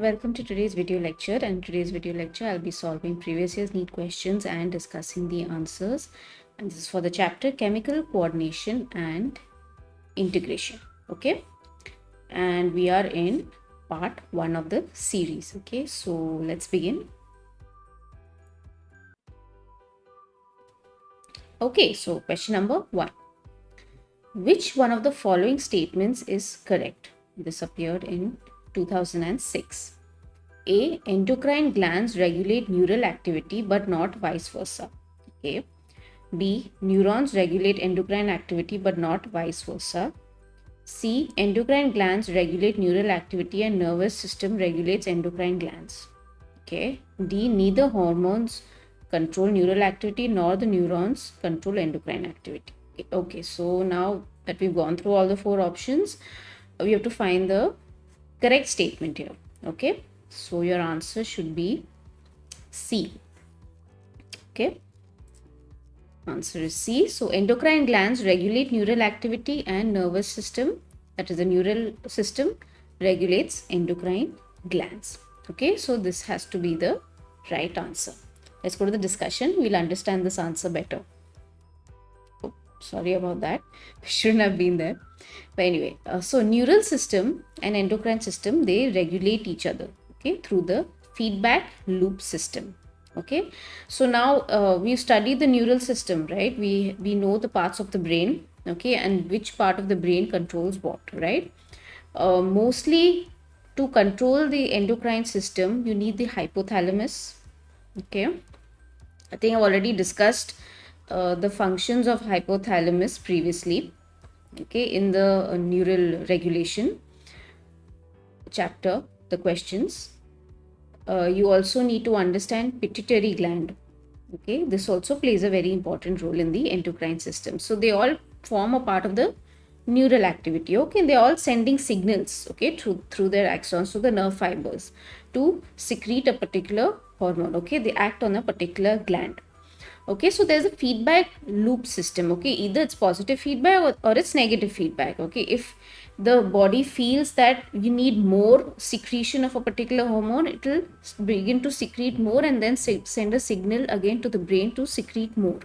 welcome to today's video lecture. And in today's video lecture, I'll be solving previous year's NEET questions and discussing the answers. And this is for the chapter Chemical Coordination and Integration. Okay. And we are in part 1 of the series. Okay. So let's begin. Okay. So question number 1. Which one of the following statements is correct? This appeared in 2006. A. Endocrine glands regulate neural activity but not vice versa. Okay. B. Neurons regulate endocrine activity but not vice versa. C. Endocrine glands regulate neural activity and nervous system regulates endocrine glands. Okay. D. Neither hormones control neural activity nor the neurons control endocrine activity. Okay. So now that we've gone through all the 4 options, we have to find the correct statement here. Okay. So your answer should be C. Okay. Answer is C. So endocrine glands regulate neural activity and nervous system, that is the neural system, regulates endocrine glands. Okay. So this has to be the right answer. Let's go to the discussion. We'll understand this answer better. Oh, sorry about that. Shouldn't have been there. But anyway, so neural system and endocrine system, they regulate each other. Okay, through the feedback loop system. Okay, so now we've studied the neural system, right? We know the parts of the brain, okay, and which part of the brain controls what, right? Mostly to control the endocrine system, you need the hypothalamus. Okay, I think I've already discussed the functions of hypothalamus previously, okay, in the neural regulation chapter, the questions. You also need to understand pituitary gland. Okay, this also plays a very important role in the endocrine system. So they all form a part of the neural activity. Okay, they're all sending signals, okay, through their axons to the nerve fibers to secrete a particular hormone. Okay, they act on a particular gland. Okay, so there's a feedback loop system. Okay, either it's positive feedback or it's negative feedback. Okay, if the body feels that you need more secretion of a particular hormone, it will begin to secrete more and then send a signal again to the brain to secrete more.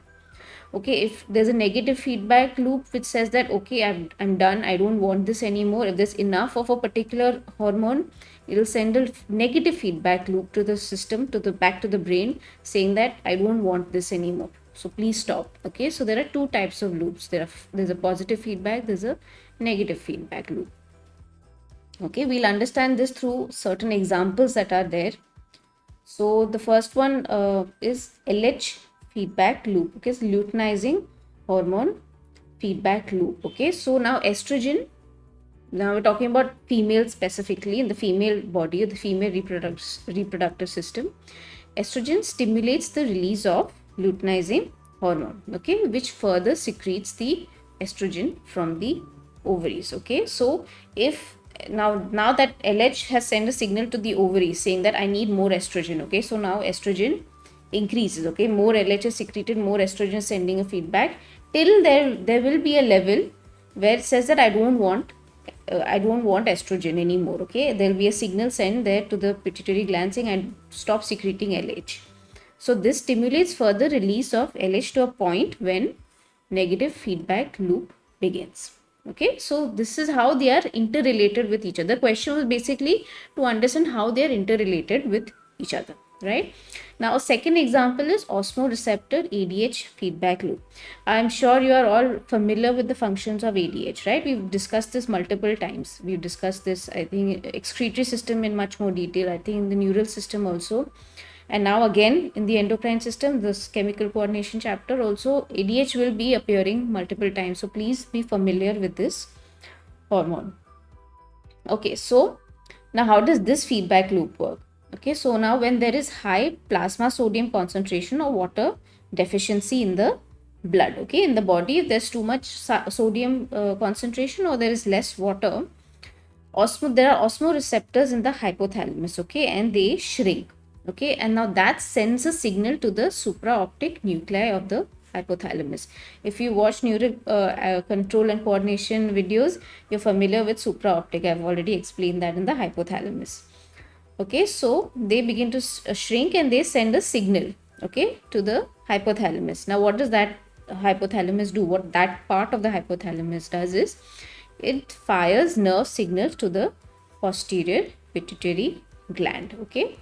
Okay, if there's a negative feedback loop which says that, okay, I'm done, I don't want this anymore, if there's enough of a particular hormone, it will send a negative feedback loop to the system, back to the brain, saying that I don't want this anymore, so please stop. Okay, so there are 2 types of loops. There's a positive feedback, there's a negative feedback loop. Okay, we'll understand this through certain examples that are there. So the first one is LH feedback loop. Okay, so luteinizing hormone feedback loop. Okay, so now estrogen, now we're talking about female specifically, in the female body, the female reproductive system. Estrogen stimulates the release of luteinizing hormone, okay, which further secretes the estrogen from the ovaries. Okay, so if now that LH has sent a signal to the ovaries saying that I need more estrogen. Okay, so now estrogen increases. Okay, more LH is secreted, more estrogen is sending a feedback till there will be a level where it says that I don't want estrogen anymore. Okay, there will be a signal sent there to the pituitary gland saying and stop secreting LH. So this stimulates further release of LH to a point when negative feedback loop begins. Okay, so this is how they are interrelated with each other. The question was basically to understand how they are interrelated with each other, right? Now, a second example is osmoreceptor ADH feedback loop. I'm sure you are all familiar with the functions of ADH, right? We've discussed this multiple times. We've discussed this, I think, excretory system in much more detail. I think in the neural system also. And now again, in the endocrine system, this chemical coordination chapter also, ADH will be appearing multiple times. So please be familiar with this hormone. Okay, so now how does this feedback loop work? Okay, so now when there is high plasma sodium concentration or water deficiency in the blood, okay, in the body, if there's too much sodium concentration or there is less water, there are osmoreceptors in the hypothalamus, okay, and they shrink. Okay, and now that sends a signal to the supraoptic nuclei of the hypothalamus. If you watch neural control and coordination videos, you're familiar with supraoptic. I've already explained that in the hypothalamus. Okay, so they begin to shrink and they send a signal, okay, to the hypothalamus. Now, what does that hypothalamus do? What that part of the hypothalamus does is it fires nerve signals to the posterior pituitary gland, okay,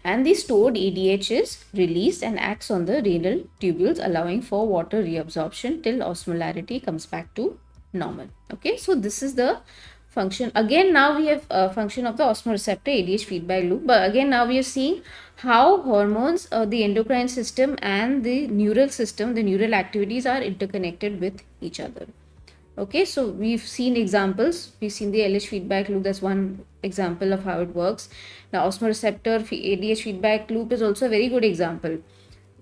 and the stored ADH is released and acts on the renal tubules, allowing for water reabsorption till osmolarity comes back to normal. Okay, so this is the function. Again, now we have a function of the osmoreceptor ADH feedback loop, but again now we are seeing how hormones, the endocrine system and the neural system, the neural activities are interconnected with each other. Okay, so we've seen examples. We've seen the LH feedback loop. That's one example of how it works. Now, osmoreceptor ADH feedback loop is also a very good example.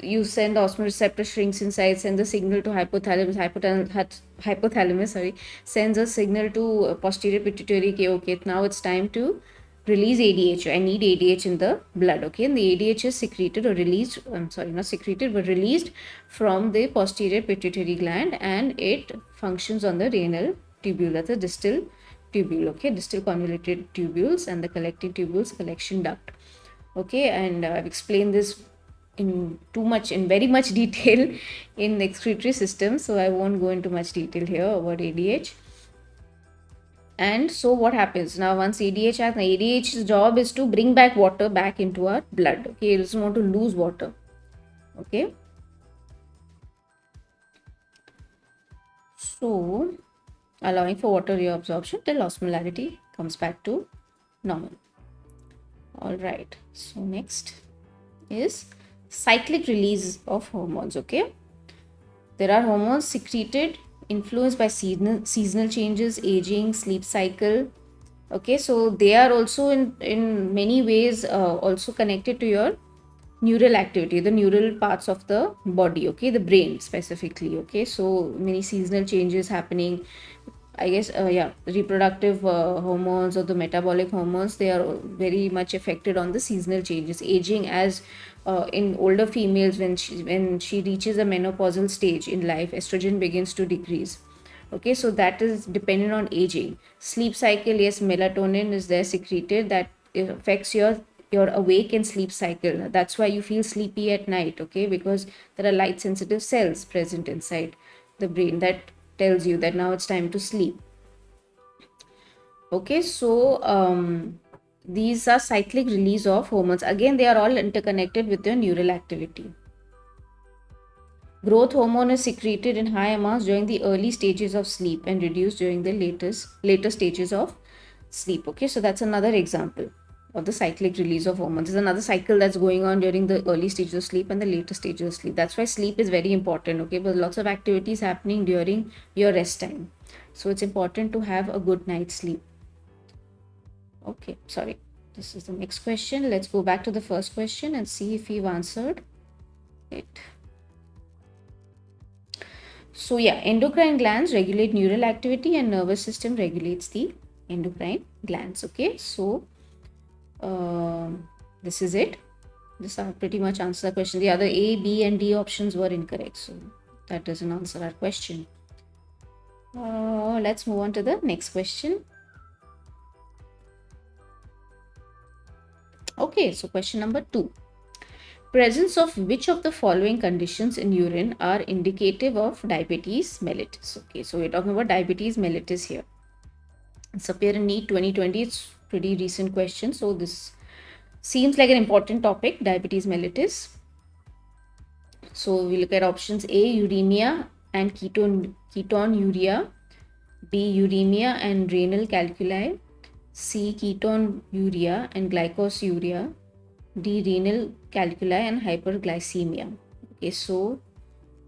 You send the osmoreceptor shrinks inside, send the signal to hypothalamus, sorry, sends a signal to posterior pituitary. Okay, now it's time to release ADH. I need ADH in the blood. Okay, and the ADH is secreted or released. I'm sorry, not secreted, but released from the posterior pituitary gland, and it functions on the renal tubule. That's a distal tubule. Okay, distal convoluted tubules and the collecting tubules collection duct. Okay, and I've explained this in very much detail in excretory system, so I won't go into much detail here about ADH. And so what happens now, once ADH has, ADH's job is to bring back water back into our blood. Okay, it doesn't want to lose water. Okay, so allowing for water reabsorption till osmolarity comes back to normal. All right, so next is cyclic release of hormones. Okay, there are hormones secreted influenced by seasonal changes, aging, sleep cycle. Okay, so they are also in many ways also connected to your neural activity, the neural parts of the body. Okay, the brain specifically. Okay, so many seasonal changes happening, I guess. Yeah, reproductive hormones or the metabolic hormones, they are very much affected on the seasonal changes, aging. As in older females, when she reaches a menopausal stage in life, estrogen begins to decrease. Okay, so that is dependent on aging. Sleep cycle, yes, melatonin is there secreted, that it affects your awake and sleep cycle. That's why you feel sleepy at night. Okay, because there are light sensitive cells present inside the brain that tells you that now it's time to sleep. Okay, so these are cyclic release of hormones. Again, they are all interconnected with your neural activity. Growth hormone is secreted in high amounts during the early stages of sleep and reduced during the later stages of sleep. Okay, so that's another example of the cyclic release of hormones. There's another cycle that's going on during the early stages of sleep and the later stages of sleep. That's why sleep is very important. Okay, but lots of activities happening during your rest time, so it's important to have a good night's sleep. Okay, sorry, this is the next question. Let's go back to the first question and see if we've answered it. So yeah, endocrine glands regulate neural activity and nervous system regulates the endocrine glands. Okay, so this is it. This pretty much answer the question. The other A, B and D options were incorrect, so that doesn't answer our question. Let's move on to the next question. Okay, so question number 2. Presence of which of the following conditions in urine are indicative of diabetes mellitus? Okay, so we're talking about diabetes mellitus here. It's appeared in NEET 2020. It's pretty recent question, so this seems like an important topic, diabetes mellitus. So we look at options: A, uremia and ketonuria; B, uremia and renal calculi; C, ketonuria and glycosuria; D, renal calculi and hyperglycemia. Okay, so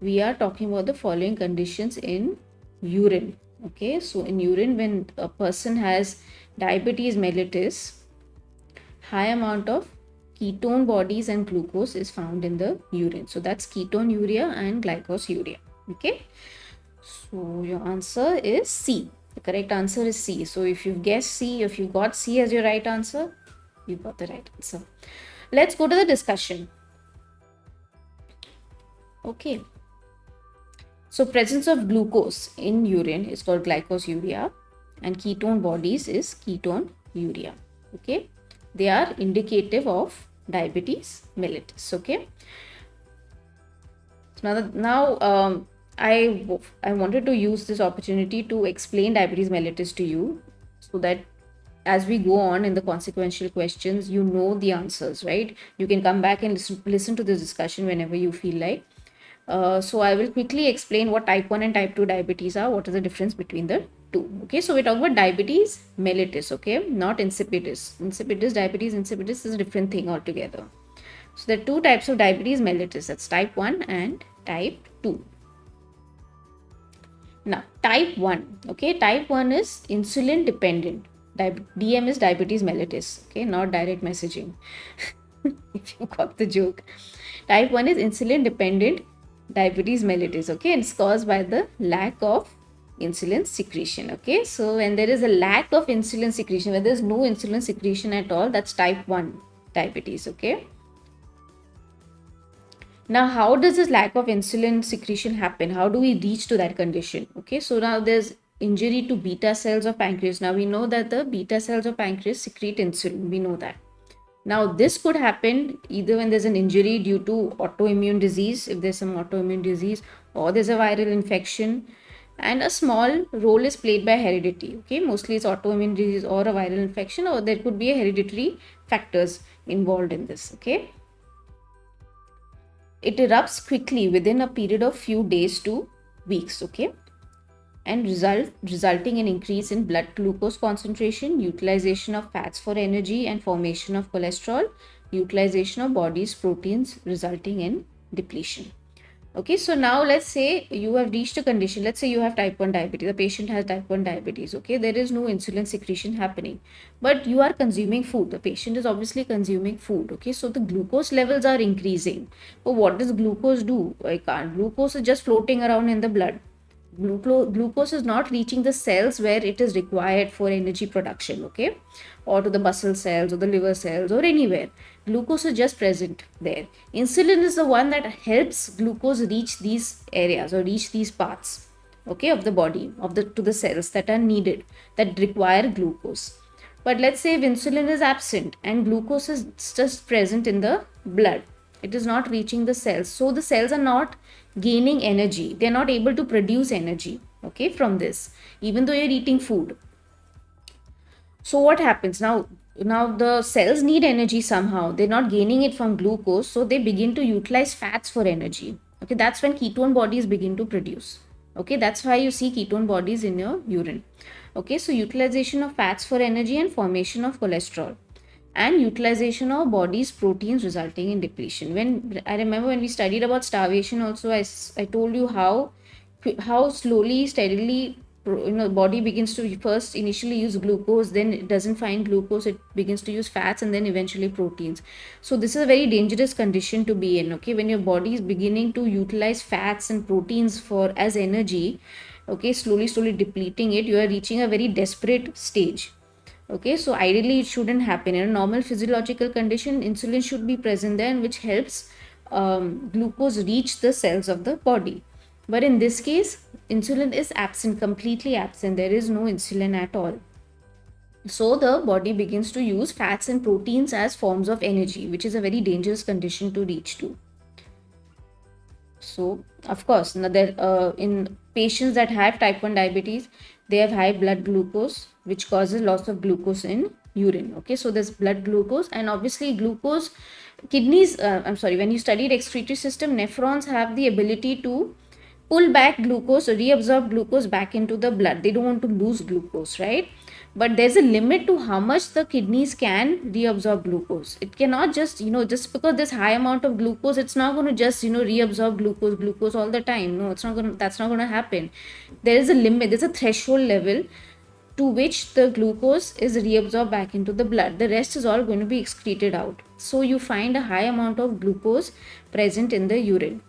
we are talking about the following conditions in urine. Okay, so in urine, when a person has diabetes mellitus, high amount of ketone bodies and glucose is found in the urine. So that's ketonuria and glycosuria. Okay, so your answer is C. The correct answer is C. So if you've guessed C, if you got C as your right answer, you got the right answer. Let's go to the discussion. Okay, so presence of glucose in urine is called glycosuria and ketone bodies is ketonuria. Okay, they are indicative of diabetes mellitus. Okay. Now, I wanted to use this opportunity to explain diabetes mellitus to you, so that as we go on in the consequential questions, you know the answers, right? You can come back and listen to this discussion whenever you feel like. So I will quickly explain what type 1 and type 2 diabetes are, what is the difference between the two. Okay, so we're talking about diabetes mellitus, okay, not insipidus. Diabetes insipidus is a different thing altogether. So there are two types of diabetes mellitus, that's type 1 and type 2. Now, type 1, okay, type 1 is insulin dependent. DM is diabetes mellitus, okay, not direct messaging. If you got the joke. Type 1 is insulin dependent diabetes mellitus, okay, and it's caused by the lack of insulin secretion, okay. So when there is a lack of insulin secretion, when there's no insulin secretion at all, that's type 1 diabetes, okay. Now, how does this lack of insulin secretion happen? How do we reach to that condition? Okay, so now there's injury to beta cells of pancreas. Now we know that the beta cells of pancreas secrete insulin. We know that. Now, this could happen either when there's an injury due to autoimmune disease, if there's some autoimmune disease, or there's a viral infection, and a small role is played by heredity. Okay, mostly it's autoimmune disease or a viral infection, or there could be a hereditary factors involved in this. Okay. It erupts quickly within a period of few days to weeks, okay, and resulting in increase in blood glucose concentration, utilization of fats for energy, and formation of cholesterol, utilization of body's proteins, resulting in depletion. Okay, so now let's say you have reached a condition. Let's say you have type 1 diabetes. The patient has type 1 diabetes. Okay, there is no insulin secretion happening, but you are consuming food. The patient is obviously consuming food. Okay, so the glucose levels are increasing. But what does glucose do? Glucose is just floating around in the blood. Glucose is not reaching the cells where it is required for energy production, okay, or to the muscle cells or the liver cells or anywhere. Glucose is just present there. Insulin is the one that helps glucose reach these areas or reach these parts, okay, of the body, to the cells that are needed, that require glucose. But let's say if insulin is absent and glucose is just present in the blood, it is not reaching the cells, so the cells are not gaining energy. They're not able to produce energy, okay, from this, even though you're eating food. So what happens now? The cells need energy somehow. They're not gaining it from glucose, so they begin to utilize fats for energy. Okay, that's when ketone bodies begin to produce. Okay, that's why you see ketone bodies in your urine. Okay, so utilization of fats for energy and formation of cholesterol, and utilization of body's proteins, resulting in depletion. When I remember when we studied about starvation also, I told you how slowly, steadily, body begins to first initially use glucose, then it doesn't find glucose, it begins to use fats, and then eventually proteins. So this is a very dangerous condition to be in, okay, when your body is beginning to utilize fats and proteins for as energy, okay, slowly depleting it, you are reaching a very desperate stage. Okay, so ideally it shouldn't happen. In a normal physiological condition, insulin should be present there, which helps glucose reach the cells of the body. But in this case, insulin is absent, completely absent. There is no insulin at all. So the body begins to use fats and proteins as forms of energy, which is a very dangerous condition to reach to. So, of course, in patients that have type 1 diabetes, they have high blood glucose, which causes loss of glucose in urine. Okay, so there's blood glucose, and obviously glucose, when you studied excretory system, nephrons have the ability to pull back glucose or reabsorb glucose back into the blood. They don't want to lose glucose, right? But there's a limit to how much the kidneys can reabsorb glucose. It cannot just, just because there's high amount of glucose, it's not going to just, reabsorb glucose all the time. No, that's not going to happen. There is a limit, there's a threshold level to which the glucose is reabsorbed back into the blood. The rest is all going to be excreted out. So you find a high amount of glucose present in the urine.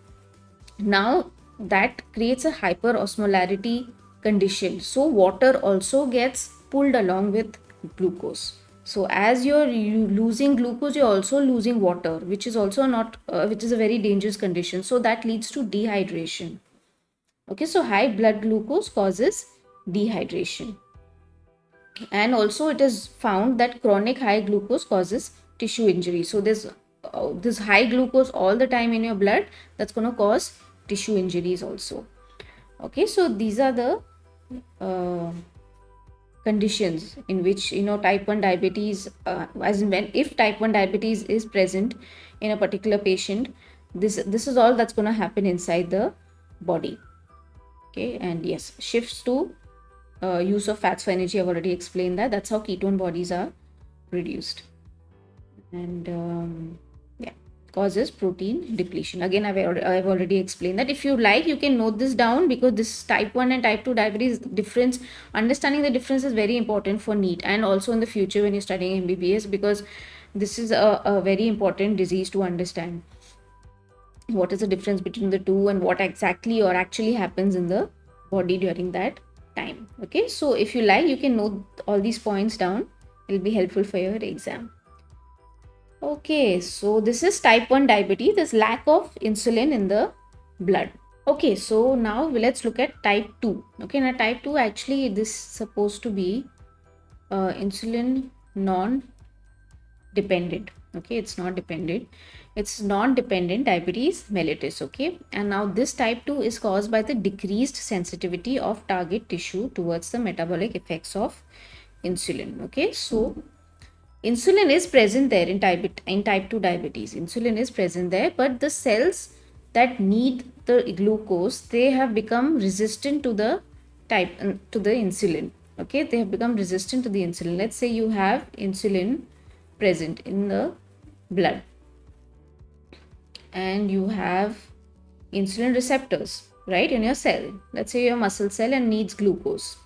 Now, that creates a hyperosmolarity condition. So water also gets pulled along with glucose. So as you're losing glucose, you're also losing water, which is also not, which is a very dangerous condition. So that leads to dehydration. Okay, so high blood glucose causes dehydration. And also it is found that chronic high glucose causes tissue injury. So there's this high glucose all the time in your blood, that's going to cause tissue injuries also. Okay, so these are the uh, conditions in which, type 1 diabetes, as in when, if type 1 diabetes is present in a particular patient, this is all that's going to happen inside the body. Okay, and yes, shifts to use of fats for energy, I've already explained that. That's how ketone bodies are produced. And yeah, causes protein depletion. Again, I've already explained that. If you like, you can note this down, because this type 1 and type 2 diabetes difference, understanding the difference is very important for NEET and also in the future when you're studying MBBS, because this is a very important disease to understand. What is the difference between the two and what exactly or actually happens in the body during that time. Okay, so if you like, you can note all these points down. It'll be helpful for your exam. Okay, so this is type 1 diabetes, this lack of insulin in the blood. Okay, so now let's look at type 2. Okay, now type 2, actually this is supposed to be insulin non-dependent. Okay, it's not dependent. It's non-dependent diabetes mellitus. Okay, and now this type 2 is caused by the decreased sensitivity of target tissue towards the metabolic effects of insulin. Okay, so insulin is present there in type 2 diabetes. Insulin is present there, but the cells that need the glucose, they have become resistant to the insulin. Okay, they have become resistant to the insulin. Let's say you have insulin present in the blood and you have insulin receptors, right, in your cell. Let's say your muscle cell and needs glucose.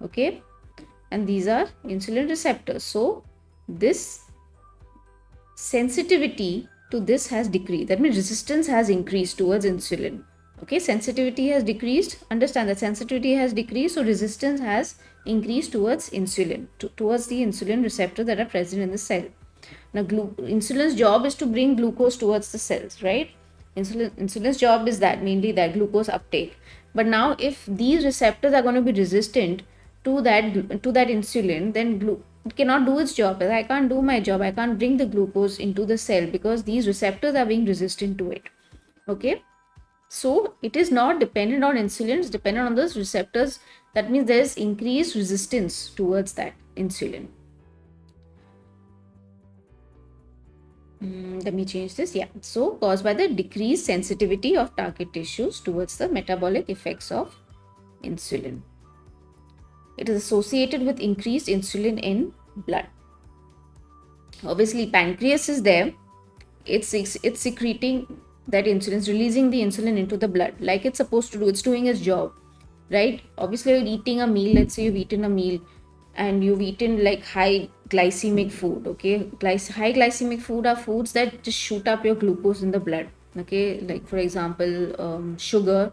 Okay, and these are insulin receptors. So this sensitivity to this has decreased. That means resistance has increased towards insulin. Okay, sensitivity has decreased. Understand that sensitivity has decreased, so resistance has increased towards insulin, towards the insulin receptor that are present in the cell. Now, insulin's job is to bring glucose towards the cells, right? Insulin's job is that, mainly that glucose uptake. But now, if these receptors are going to be resistant to that insulin, then it cannot do its job. I can't do my job. I can't bring the glucose into the cell because these receptors are being resistant to it. Okay, so it is not dependent on insulin, it's dependent on those receptors. That means there is increased resistance towards that insulin. Let me change this. Yeah, so caused by the decreased sensitivity of target tissues towards the metabolic effects of insulin. It is associated with increased insulin in blood. Obviously, pancreas is there. It's secreting that insulin, it's releasing the insulin into the blood like it's supposed to do. It's doing its job, right? Obviously, you're eating a meal. Let's say you've eaten a meal and you've eaten like high glycemic food. Okay, high glycemic food are foods that just shoot up your glucose in the blood. Okay, like for example, sugar,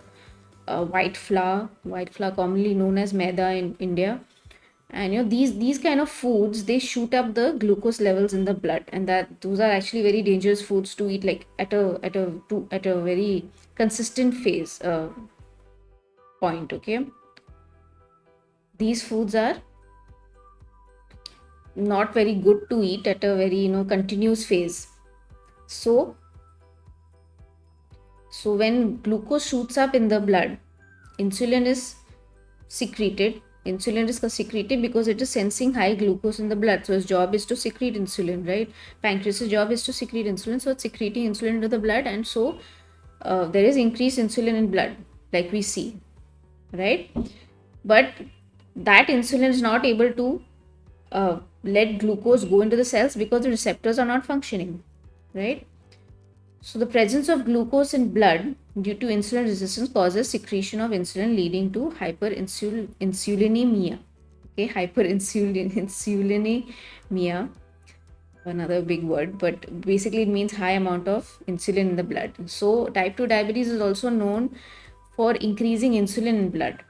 white flour commonly known as maida in India. And these kind of foods, they shoot up the glucose levels in the blood, and that those are actually very dangerous foods to eat, like at a very consistent phase point. Okay, these foods are not very good to eat at a very continuous phase. So when glucose shoots up in the blood, insulin is secreted. Insulin is secreted because it is sensing high glucose in the blood. So its job is to secrete insulin, right? Pancreas's job is to secrete insulin. So it's secreting insulin into the blood, and so there is increased insulin in blood, like we see, right? But that insulin is not able to let glucose go into the cells because the receptors are not functioning, right? So the presence of glucose in blood due to insulin resistance causes secretion of insulin, leading to hyperinsulinemia. Okay, hyperinsulinemia, another big word, but basically it means high amount of insulin in the blood. So type 2 diabetes is also known for increasing insulin in blood.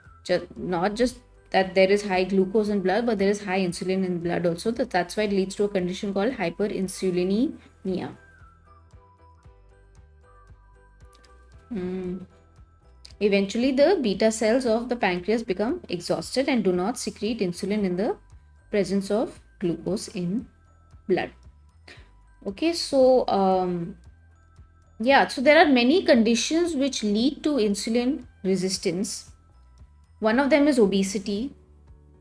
Not just that there is high glucose in blood, but there is high insulin in blood also. That's why it leads to a condition called hyperinsulinemia. Eventually, the beta cells of the pancreas become exhausted and do not secrete insulin in the presence of glucose in blood. Okay, so yeah, so there are many conditions which lead to insulin resistance. One of them is obesity.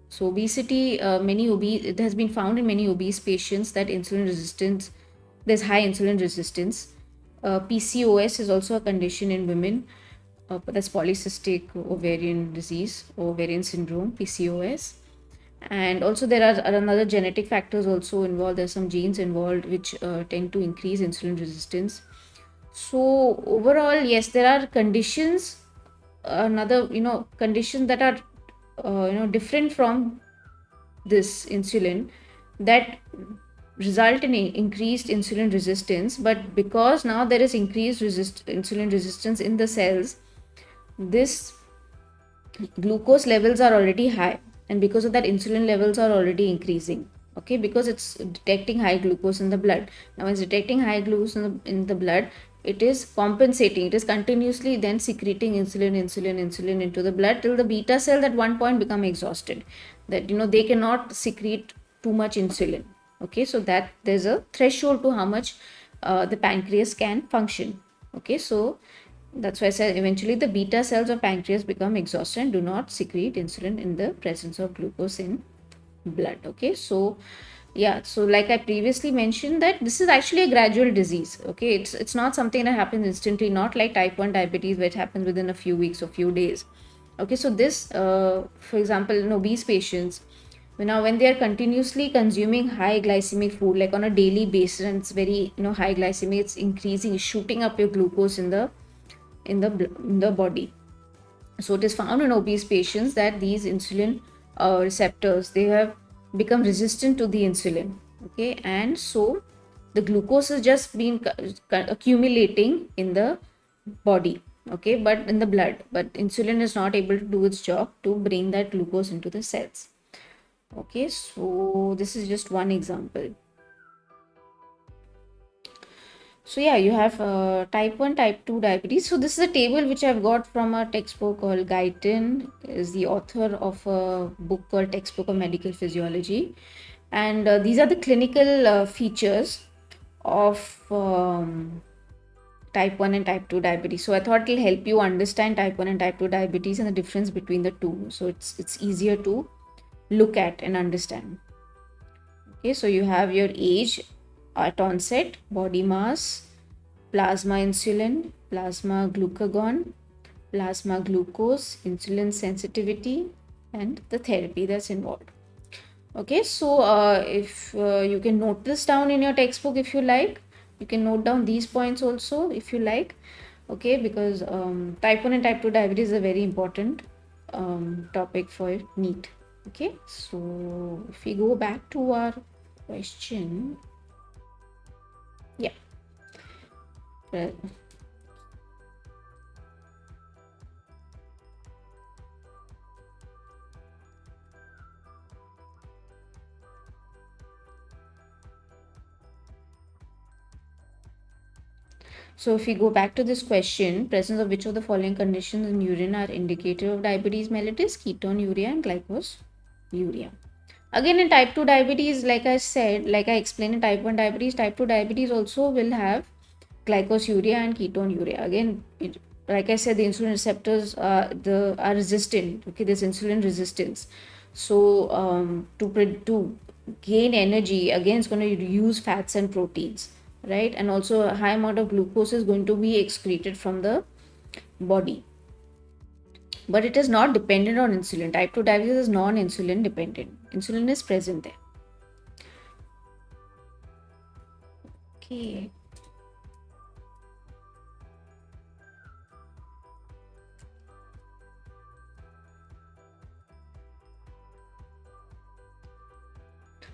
So obesity, it has been found in many obese patients that insulin resistance, there's high insulin resistance. PCOS is also a condition in women. That's polycystic ovarian disease, ovarian syndrome, PCOS. And also there are another genetic factors also involved. There's some genes involved which tend to increase insulin resistance. So overall, yes, there are conditions, another conditions that are different from this insulin, that result in increased insulin resistance. But because now there is increased insulin resistance in the cells, this glucose levels are already high, and because of that insulin levels are already increasing. Okay, because it's detecting high glucose in the blood. Now when it's detecting high glucose in the blood, it is compensating, it is continuously then secreting insulin into the blood till the beta cells at one point become exhausted, that they cannot secrete too much insulin. Okay, so that there's a threshold to how much the pancreas can function. Okay, so that's why I said eventually the beta cells of pancreas become exhausted and do not secrete insulin in the presence of glucose in blood. Okay, so yeah, so like I previously mentioned, that this is actually a gradual disease. Okay, it's not something that happens instantly, not like type 1 diabetes where it happens within a few weeks or few days. Okay, so this for example in obese patients, now when they are continuously consuming high glycemic food like on a daily basis, and it's very high glycemic, it's increasing, shooting up your glucose in the body. So it is found in obese patients that these insulin receptors, they have become resistant to the insulin. Okay, and so the glucose is just been accumulating in the body. Okay, but in the blood, but insulin is not able to do its job to bring that glucose into the cells. Okay, so this is just one example. So yeah, you have type 1, type 2 diabetes. So this is a table which I've got from a textbook called Guyton, is the author of a book called Textbook of Medical Physiology. And these are the clinical features of type 1 and type 2 diabetes. So I thought it'll help you understand type 1 and type 2 diabetes and the difference between the two. So it's easier to look at and understand. Okay, so you have your age at onset, body mass, plasma insulin, plasma glucagon, plasma glucose, insulin sensitivity, and the therapy that's involved. Okay, so if you can note this down in your textbook if you like, you can note down these points also if you like. Okay, because type 1 and type 2 diabetes is a very important topic for NEET. Okay, so if we go back to our question, yeah. So if we go back to this question, presence of which of the following conditions in urine are indicative of diabetes mellitus? Ketonuria and glycosuria. Again, in type 2 diabetes, like I said, like I explained in type 1 diabetes, type 2 diabetes also will have glycosuria and ketonuria. Again, like I said, the insulin receptors are resistant. Okay, there's insulin resistance. So to gain energy, again, it's going to use fats and proteins, right? And also a high amount of glucose is going to be excreted from the body. But it is not dependent on insulin. Type 2 diabetes is non-insulin dependent. Insulin is present there. Okay.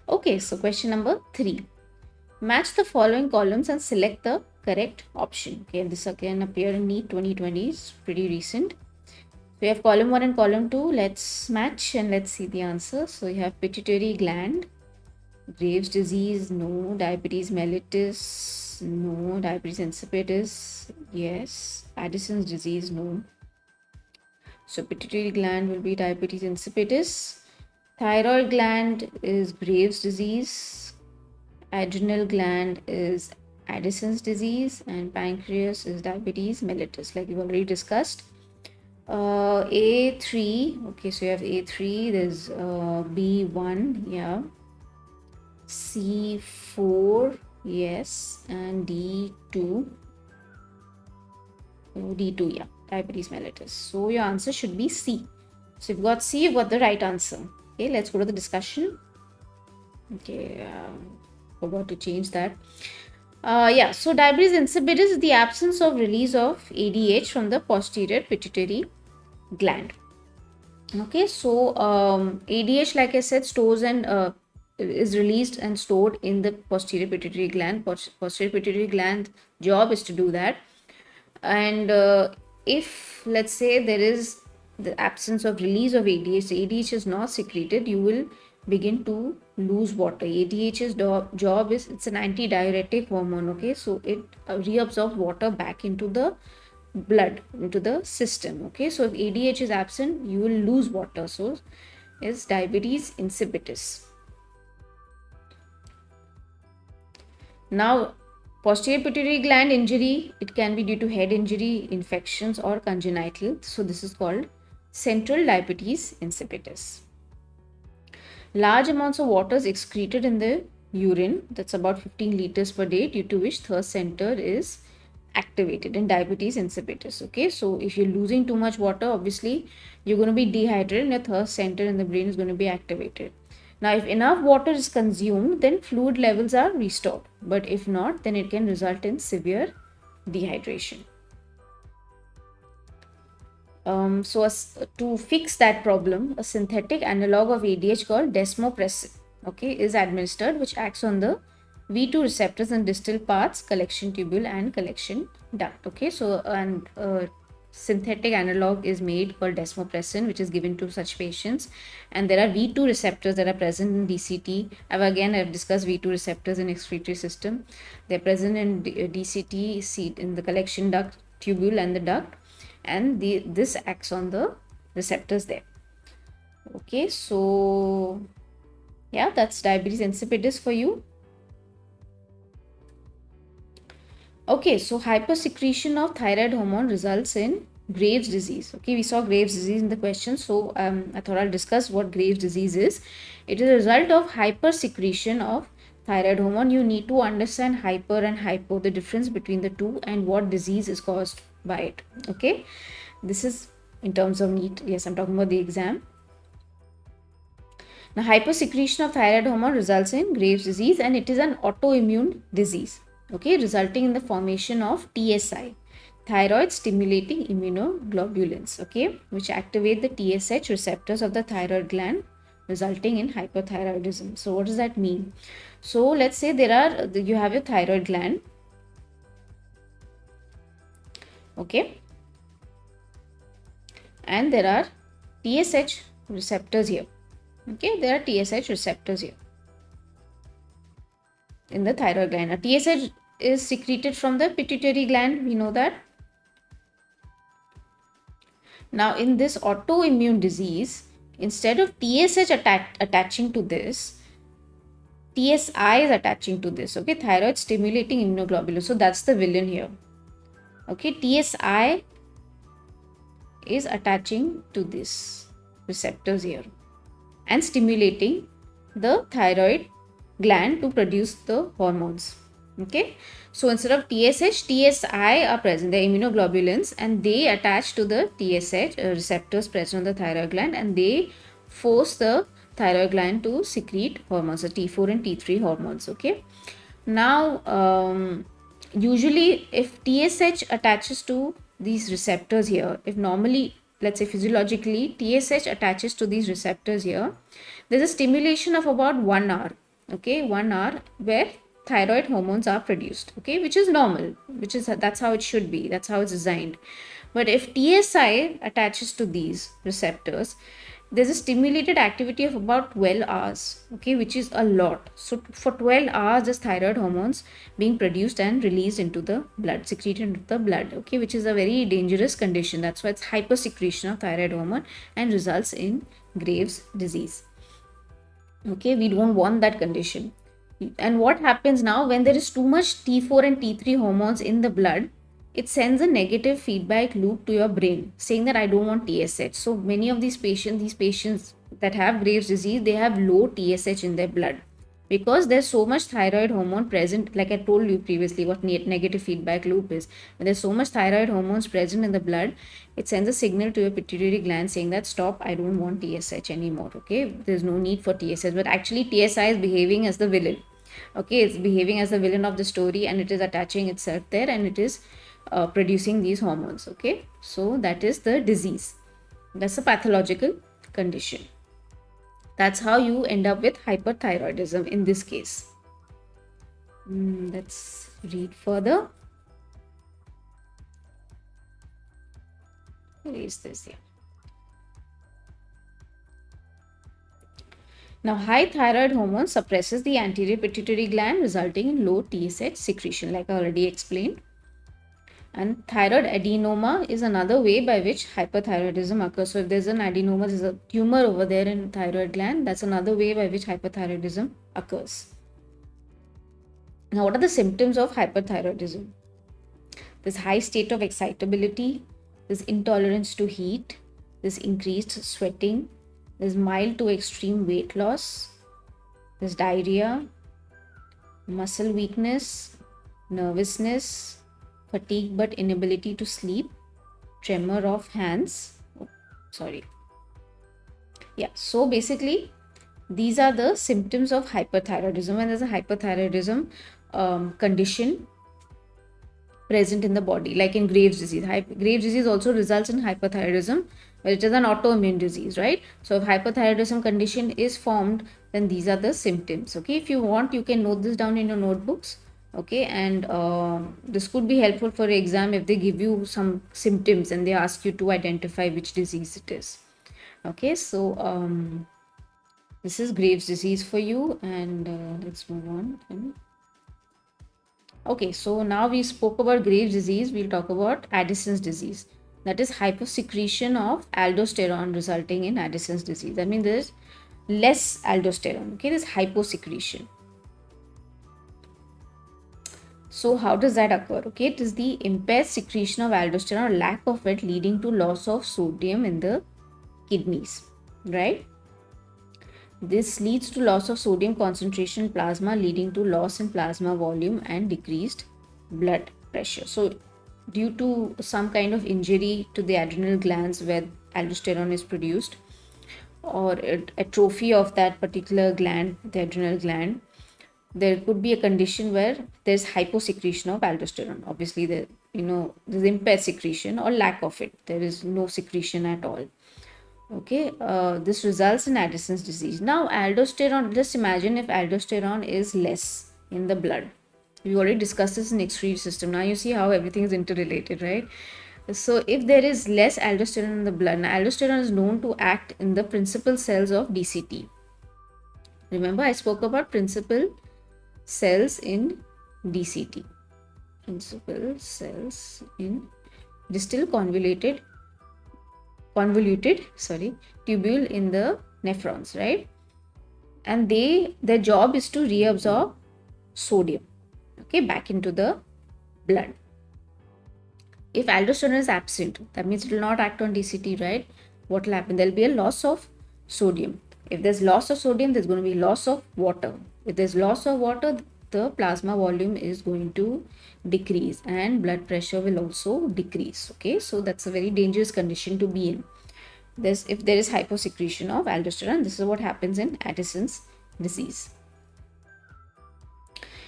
Okay, so question number 3. Match the following columns and select the correct option. Okay, and this again appeared in NEET 2020. It's pretty recent. We have column 1 and column 2. Let's match and let's see the answer. So you have pituitary gland, Graves' disease, no. Diabetes mellitus, no. Diabetes insipidus, yes. Addison's disease, no. So pituitary gland will be diabetes insipidus. Thyroid gland is Graves' disease. Adrenal gland is Addison's disease, and pancreas is diabetes mellitus, like we've already discussed. A3, okay, so you have A3, there's B1, yeah, C4, yes, and D2. Oh, D2, yeah, diabetes mellitus. So your answer should be C. So you've got C, you've got the right answer. Okay, let's go to the discussion. Okay, forgot to change that. Yeah, so diabetes insipidus is the absence of release of ADH from the posterior pituitary gland. Okay, so ADH, like I said, stores and is released and stored in the posterior pituitary gland. Posterior pituitary gland job is to do that. And if, let's say, there is the absence of release of ADH, the ADH is not secreted, you will begin to lose water. ADH's job is, it's an antidiuretic hormone, okay, so it reabsorbs water back into the blood, into the system. Okay, so if ADH is absent, you will lose water. So is diabetes insipidus. Now, posterior pituitary gland injury, it can be due to head injury, infections, or congenital. So this is called central diabetes insipidus. Large amounts of water is excreted in the urine, that's about 15 liters per day, due to which thirst center is activated in diabetes insipidus. Okay, so if you're losing too much water, obviously you're going to be dehydrated and your thirst center in the brain is going to be activated. Now, if enough water is consumed, then fluid levels are restored, but if not, then it can result in severe dehydration. To fix that problem, a synthetic analog of ADH called desmopressin, okay, is administered, which acts on the V2 receptors in distal parts, collection tubule and collection duct. Okay, so and synthetic analog is made called desmopressin, which is given to such patients, and there are V2 receptors that are present in DCT. I've discussed V2 receptors in excretory system. They're present in DCT, in the collection duct, tubule and the duct, and this acts on the receptors there. Okay, so yeah, that's diabetes insipidus for you. Okay, so hypersecretion of thyroid hormone results in Graves' disease. Okay, we saw Graves' disease in the question, so I thought I'll discuss what Graves' disease is. It is a result of hypersecretion of thyroid hormone. You need to understand hyper and hypo, the difference between the two, and what disease is caused by it. Okay, this is in terms of NEET. Yes, I'm talking about the exam. Now, hypersecretion of thyroid hormone results in Graves' disease, and it is an autoimmune disease. Okay, resulting in the formation of TSI, thyroid stimulating immunoglobulins, okay, which activate the TSH receptors of the thyroid gland, resulting in hyperthyroidism. So what does that mean? So let's say you have your thyroid gland, okay, and there are TSH receptors here. Okay, there are TSH receptors here in the thyroid gland. Now, TSH is secreted from the pituitary gland, we know that. Now, in this autoimmune disease, instead of TSH attaching to this, TSI is attaching to this, okay, thyroid stimulating immunoglobulin. So that's the villain here. Okay, TSI is attaching to this receptors here and stimulating the thyroid gland to produce the hormones. Okay, so instead of TSH, TSI are present, the immunoglobulins, and they attach to the TSH receptors present on the thyroid gland, and they force the thyroid gland to secrete hormones, the T4 and T3 hormones. Okay, now usually if TSH attaches to these receptors here, if normally, let's say physiologically, TSH attaches to these receptors here, there's a stimulation of about 1 hour. Okay, 1 hour where thyroid hormones are produced, okay, which is normal, that's how it should be, that's how it's designed. But if TSI attaches to these receptors, there's a stimulated activity of about 12 hours, okay, which is a lot. So for 12 hours, this thyroid hormones being produced and released into the blood, secreted into the blood, okay, which is a very dangerous condition. That's why it's hypersecretion of thyroid hormone and results in Graves' disease. Okay, we don't want that condition. And what happens now when there is too much T4 and T3 hormones in the blood? It sends a negative feedback loop to your brain saying that I don't want TSH. So many of these patients that have Graves' disease, they have low TSH in their blood because there's so much thyroid hormone present. Like I told you previously what negative feedback loop is. When there's so much thyroid hormones present in the blood, it sends a signal to your pituitary gland saying that stop, I don't want TSH anymore. Okay, there's no need for TSH, but actually TSI is behaving as the villain. Okay, it's behaving as the villain of the story, and it is attaching itself there, and it is producing these hormones. Okay, so that is the disease. That's a pathological condition. That's how you end up with hyperthyroidism in this case. Let's read further. Where is this here? Now, high thyroid hormone suppresses the anterior pituitary gland, resulting in low TSH secretion, like I already explained. And thyroid adenoma is another way by which hyperthyroidism occurs. So if there's an adenoma, there's a tumor over there in thyroid gland, that's another way by which hyperthyroidism occurs. Now, what are the symptoms of hyperthyroidism? There's high state of excitability, there's intolerance to heat, there's increased sweating, there's mild to extreme weight loss, there's diarrhea, muscle weakness, nervousness, fatigue but inability to sleep, tremor of hands. So basically, these are the symptoms of hyperthyroidism, and there's a hyperthyroidism condition present in the body, like in Graves' disease. Graves' disease also results in hyperthyroidism, but it is an autoimmune disease, right? So if hyperthyroidism condition is formed, then these are the symptoms. Okay, if you want, you can note this down in your notebooks. Okay, and this could be helpful for exam if they give you some symptoms and they ask you to identify which disease it is. Okay, so this is Graves' disease for you, and let's move on. Okay, so now we spoke about Graves' disease, we'll talk about Addison's disease. That is hypersecretion of aldosterone resulting in Addison's disease. That means there's less aldosterone, okay, there's hyposecretion. So how does that occur? Okay, it is the impaired secretion of aldosterone or lack of it leading to loss of sodium in the kidneys, right? This leads to loss of sodium concentration in plasma, leading to loss in plasma volume and decreased blood pressure. So due to some kind of injury to the adrenal glands where aldosterone is produced, or atrophy of that particular gland, the adrenal gland, there could be a condition where there's hyposecretion of aldosterone. Obviously, there's impaired secretion or lack of it. There is no secretion at all. Okay, this results in Addison's disease. Now, aldosterone, just imagine if aldosterone is less in the blood. We already discussed this in excretory system. Now you see how everything is interrelated, right? So if there is less aldosterone in the blood, now aldosterone is known to act in the principal cells of DCT. Remember, I spoke about principal cells in DCT. Principal cells in distal convoluted tubule in the nephrons, right? And their job is to reabsorb sodium, okay, back into the blood. If aldosterone is absent, that means it will not act on DCT, right? What will happen? There will be a loss of sodium. If there's loss of sodium, there's going to be loss of water. If there's loss of water, the plasma volume is going to decrease and blood pressure will also decrease. Okay, so that's a very dangerous condition to be in. If there is hyposecretion of aldosterone, this is what happens in Addison's disease.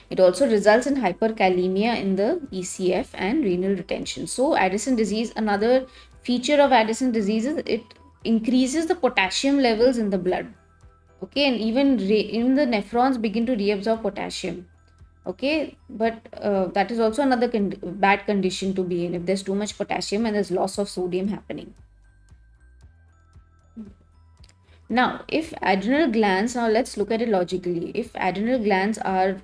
It also results in hyperkalemia in the ECF and renal retention. So Addison disease, another feature of Addison disease is it increases the potassium levels in the blood. Okay, and even the nephrons begin to reabsorb potassium. Okay, but that is also another bad condition to be in if there's too much potassium and there's loss of sodium happening. Now, if adrenal glands, now let's look at it logically. If adrenal glands are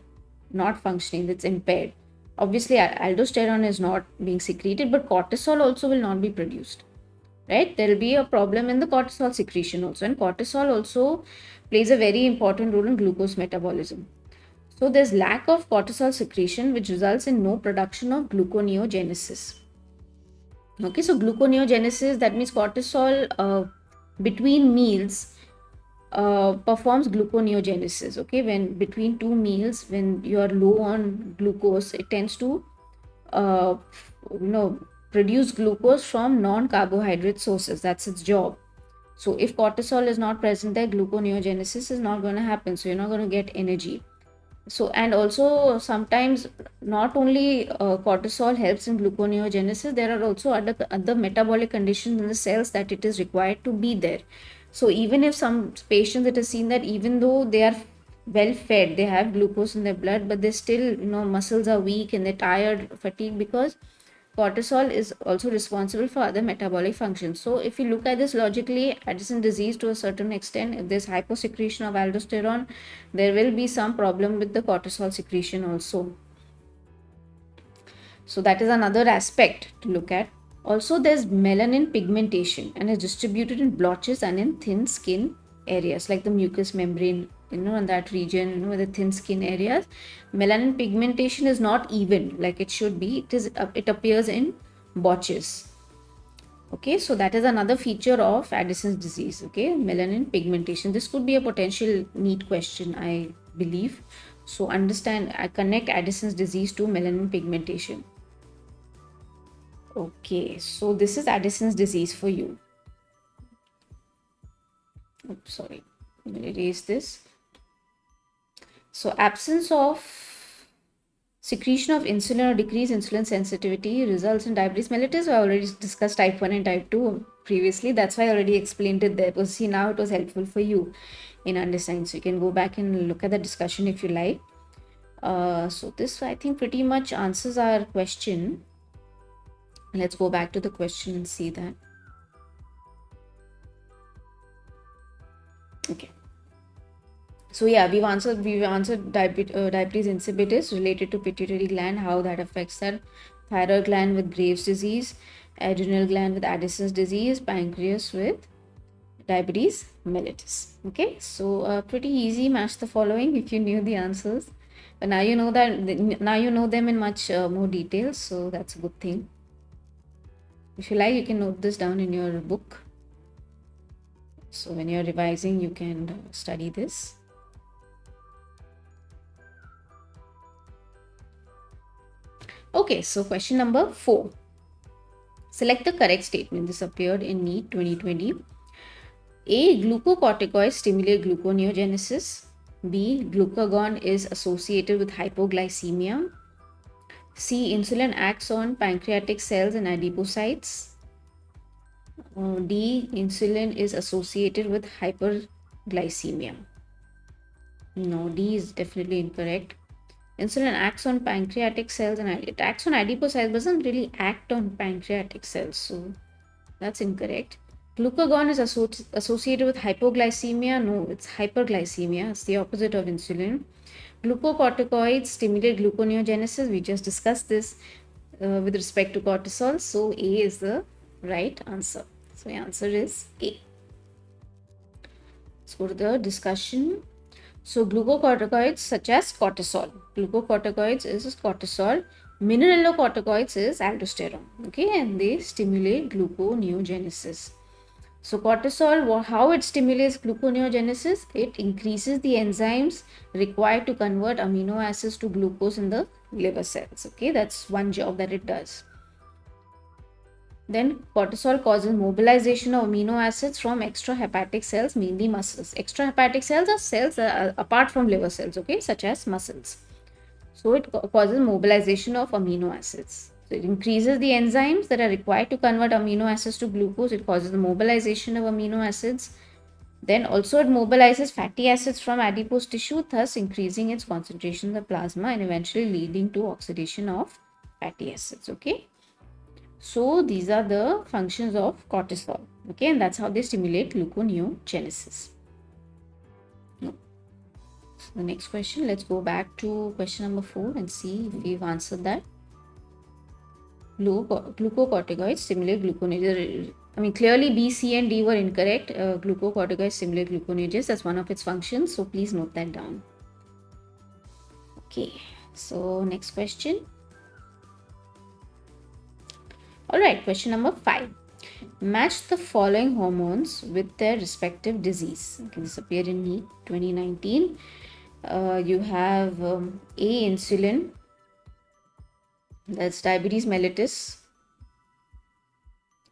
not functioning, that's impaired. Obviously, aldosterone is not being secreted, but cortisol also will not be produced. right? There will be a problem in the cortisol secretion also, and cortisol also plays a very important role in glucose metabolism. So there's lack of cortisol secretion, which results in no production of gluconeogenesis. Okay, so gluconeogenesis, that means cortisol between meals performs gluconeogenesis. Okay, when between two meals, when you are low on glucose, it tends to uh, you know produce glucose from non-carbohydrate sources. That's its job. So if cortisol is not present there, gluconeogenesis is not going to happen, so you're not going to get energy. So, and also sometimes not only cortisol helps in gluconeogenesis, there are also other metabolic conditions in the cells that it is required to be there. So even if some patients, it is seen that even though they are well fed, they have glucose in their blood, but they still, muscles are weak and they're tired, fatigued, because cortisol is also responsible for other metabolic functions. So if you look at this logically, Addison disease, to a certain extent, if there's hyposecretion of aldosterone, there will be some problem with the cortisol secretion also. So that is another aspect to look at. Also, there's melanin pigmentation and is distributed in blotches and in thin skin areas like the mucous membrane, in that region, the thin skin areas. Melanin pigmentation is not even like it should be. It appears in blotches. Okay, so that is another feature of Addison's disease. Okay, melanin pigmentation. This could be a potential NEET question, I believe. So I connect Addison's disease to melanin pigmentation. Okay, so this is Addison's disease for you. Oops, sorry, I'm going to erase this. So absence of secretion of insulin or decreased insulin sensitivity results in diabetes mellitus. I already discussed type 1 and type 2 previously. That's why I already explained it there. Because see, now it was helpful for you in understanding. So you can go back and look at the discussion if you like. So this, I think, pretty much answers our question. Let's go back to the question and see that. Okay. So yeah, we've answered diabetes insipidus related to pituitary gland, how that affects that, thyroid gland with Graves' disease, adrenal gland with Addison's disease, pancreas with diabetes mellitus. Okay, so pretty easy. Match the following if you knew the answers. But now you know them in much more detail, so that's a good thing. If you like, you can note this down in your book. So when you're revising, you can study this. Okay, so question number 4. Select the correct statement. This appeared in NEET 2020. A. Glucocorticoids stimulate gluconeogenesis. B. Glucagon is associated with hypoglycemia. C. Insulin acts on pancreatic cells and adipocytes. D. Insulin is associated with hyperglycemia. No, D is definitely incorrect. Insulin acts on pancreatic cells and it acts on adipocytes, doesn't really act on pancreatic cells. So that's incorrect. Glucagon is associated with hypoglycemia. No, it's hyperglycemia. It's the opposite of insulin. Glucocorticoids stimulate gluconeogenesis. We just discussed this with respect to cortisol. So A is the right answer. So the answer is A. Let's go to the discussion. So glucocorticoids such as cortisol. Glucocorticoids is cortisol. Mineralocorticoids is aldosterone. Okay, and they stimulate gluconeogenesis. So cortisol, how it stimulates gluconeogenesis? It increases the enzymes required to convert amino acids to glucose in the liver cells. Okay, that's one job that it does. Then cortisol causes mobilization of amino acids from extrahepatic cells, mainly muscles. Extrahepatic cells are cells apart from liver cells, okay, such as muscles. So it causes mobilization of amino acids. So it increases the enzymes that are required to convert amino acids to glucose. It causes the mobilization of amino acids. Then also it mobilizes fatty acids from adipose tissue, thus increasing its concentration in the plasma and eventually leading to oxidation of fatty acids, okay. So these are the functions of cortisol, okay, and that's how they stimulate gluconeogenesis. So the next question, let's go back to question number 4 and see if we've answered that. Glucocorticoids stimulate gluconeogenesis. I mean, clearly B, C, and D were incorrect. Glucocorticoids stimulate gluconeogenesis. That's one of its functions. So please note that down. Okay. So next question. All right. Question number 5. Match the following hormones with their respective disease. Okay, this appeared in NEET 2019. You have A, insulin. That's diabetes mellitus.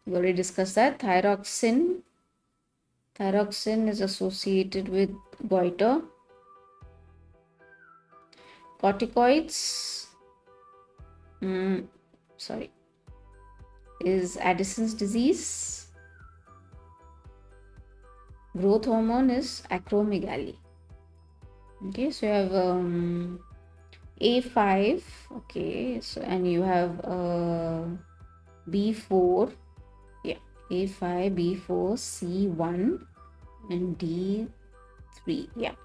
We already discussed that. Thyroxine. Thyroxine is associated with goiter. Corticoids. Is Addison's disease. Growth hormone is acromegaly. Okay, so you have A5. Okay, so and you have B4. Yeah, A5, B4, C1, and D3. Yeah.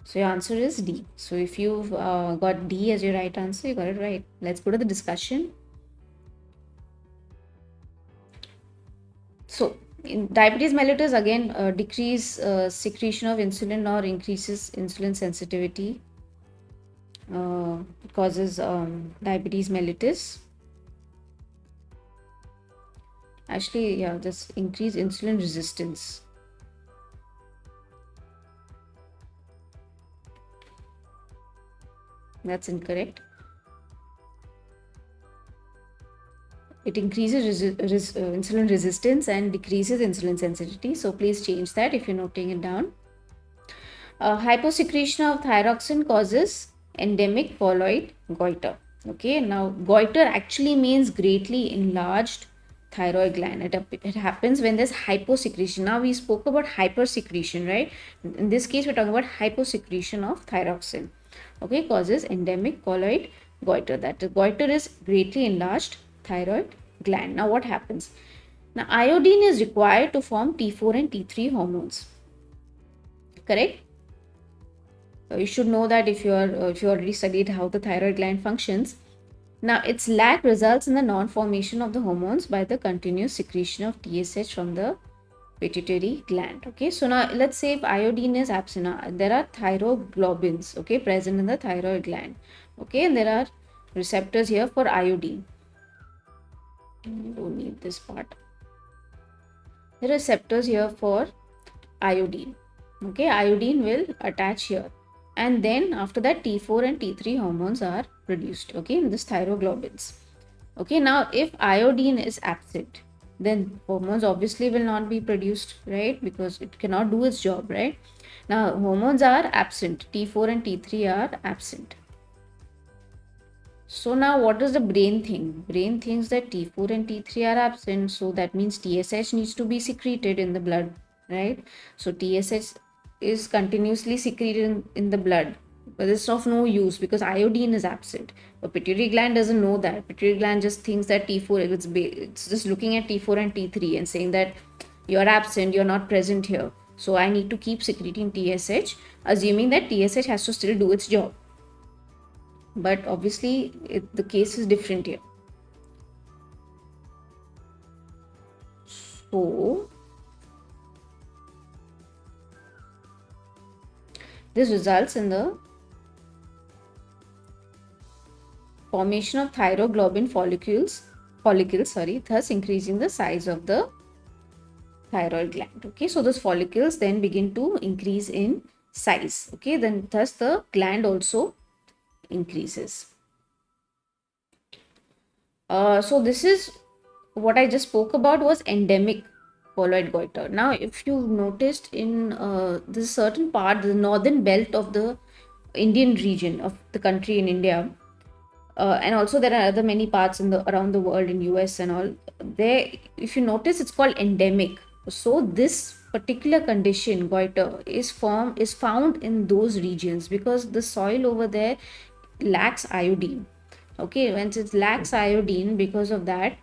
So your answer is D. So if you've got D as your right answer, you got it right. Let's go to the discussion. So in diabetes mellitus, again, decrease secretion of insulin or increases insulin sensitivity. Causes diabetes mellitus. Actually, yeah, this increased insulin resistance. That's incorrect. It increases insulin resistance and decreases insulin sensitivity. So please change that if you're noting it down. Hyposecretion of thyroxine causes endemic colloid goiter. Okay, now goiter actually means greatly enlarged thyroid gland. It happens when there's hyposecretion. Now we spoke about hypersecretion, right? In this case, we're talking about hyposecretion of thyroxine. Okay, causes endemic colloid goiter. That the goiter is greatly enlarged thyroid gland. Now what happens? Now iodine is required to form T4 and T3 hormones. Correct? You should know that if you already studied how the thyroid gland functions. Now its lack results in the non-formation of the hormones by the continuous secretion of TSH from the pituitary gland. Okay, so now let's say if iodine is absent, there are thyroglobulins, okay, present in the thyroid gland. Okay, and there are receptors here for iodine. Don't need this part. There are receptors here for iodine. Okay, iodine will attach here, and then after that T4 and T3 hormones are produced, okay, in this thyroglobulins. Okay, now if iodine is absent, then hormones obviously will not be produced, right? Because it cannot do its job, right? Now hormones are absent, T4 and T3 are absent. So now what does the brain think? Brain thinks that T4 and T3 are absent, so that means TSH needs to be secreted in the blood, right? So TSH is continuously secreted in the blood, but it's of no use because iodine is absent. But pituitary gland doesn't know that. Pituitary gland just thinks that T4, it's just looking at T4 and T3 and saying that you're absent, you're not present here. So I need to keep secreting TSH, assuming that TSH has to still do its job. But obviously the case is different here. So this results in the formation of thyroglobulin follicles, thus increasing the size of the thyroid gland. Okay, so those follicles then begin to increase in size. Okay, then thus the gland also increases. So this is what I just spoke about was endemic colloid goiter. Now if you noticed in this certain part, the northern belt of the Indian region of the country in India, and also there are other many parts in around the world in US and all, there if you notice it's called endemic. So this particular condition goiter is found in those regions because the soil over there lacks iodine. Okay, when it lacks iodine, because of that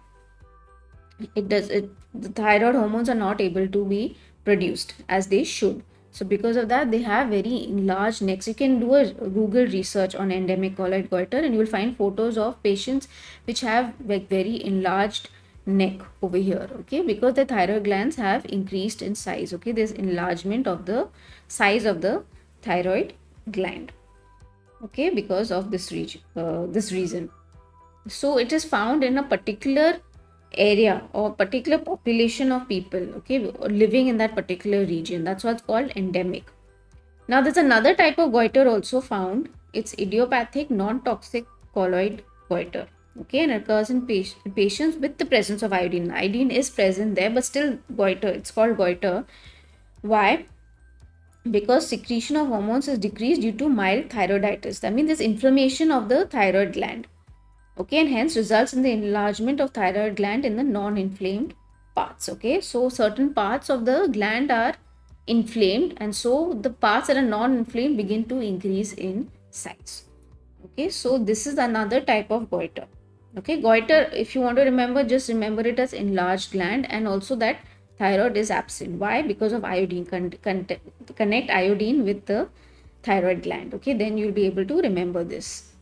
the thyroid hormones are not able to be produced as they should. So because of that, they have very enlarged necks. You can do a Google research on endemic colloid goiter and you will find photos of patients which have like very enlarged neck over here, okay, because the thyroid glands have increased in size, okay. There's enlargement of the size of the thyroid gland, okay, because of this region, this reason. So it is found in a particular area or particular population of people, okay, living in that particular region. That's what's called endemic. Now there's another type of goiter also found. It's idiopathic non-toxic colloid goiter, okay, and occurs in patients with the presence of iodine. Iodine is present there, but still goiter. It's called goiter. Why? Because secretion of hormones is decreased due to mild thyroiditis. That means there's inflammation of the thyroid gland, okay, and hence results in the enlargement of thyroid gland in the non-inflamed parts, okay. So certain parts of the gland are inflamed, and so the parts that are non-inflamed begin to increase in size, okay. So this is another type of goiter, okay. Goiter, if you want to remember, just remember it as enlarged gland, and also that thyroid is absent. Why? Because of iodine. Connect iodine with the thyroid gland, okay, then you'll be able to remember this.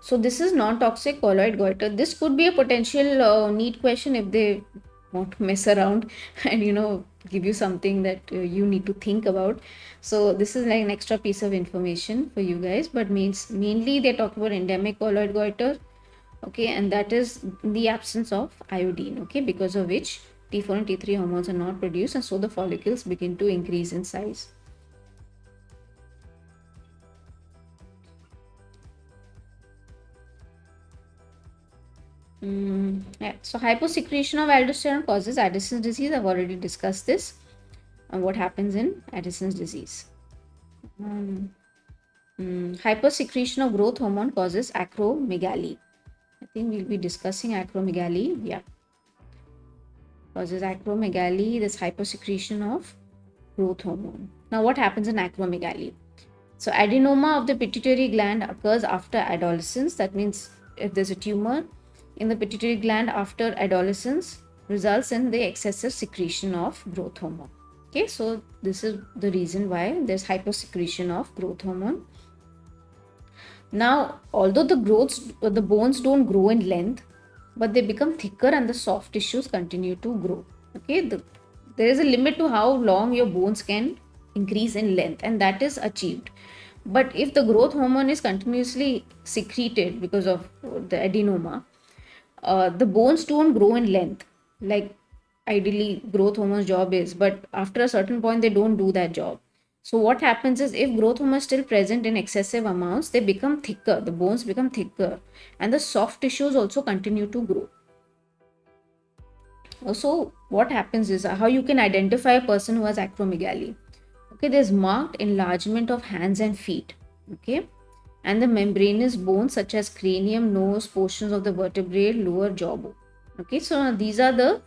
So this is non-toxic colloid goiter. This could be a potential NEET question if they want to mess around and give you something that you need to think about. So this is like an extra piece of information for you guys, but mainly they talk about endemic colloid goiter, okay, and that is the absence of iodine, okay, because of which T4 and T3 hormones are not produced, and so the follicles begin to increase in size. Yeah. So hyposecretion of aldosterone causes Addison's disease. I've already discussed this. And what happens in Addison's disease? Hypersecretion of growth hormone causes acromegaly. I think we'll be discussing acromegaly. Yeah. Causes acromegaly, this hypersecretion of growth hormone. Now, what happens in acromegaly? So, adenoma of the pituitary gland occurs after adolescence. That means if there's a tumor in the pituitary gland after adolescence, results in the excessive secretion of growth hormone. Okay, so this is the reason why there's hypersecretion of growth hormone. Now, although the bones don't grow in length, but they become thicker and the soft tissues continue to grow. Okay, there is a limit to how long your bones can increase in length, and that is achieved. But if the growth hormone is continuously secreted because of the adenoma, the bones don't grow in length like ideally growth hormone's job is, but after a certain point they don't do that job. So what happens is, if growth hormone is still present in excessive amounts, they become thicker, the bones become thicker, and the soft tissues also continue to grow. So what happens is, how you can identify a person who has acromegaly. Okay, there's marked enlargement of hands and feet, okay, and the membranous bones such as cranium, nose, portions of the vertebrae, lower jawbone. Okay, so these are the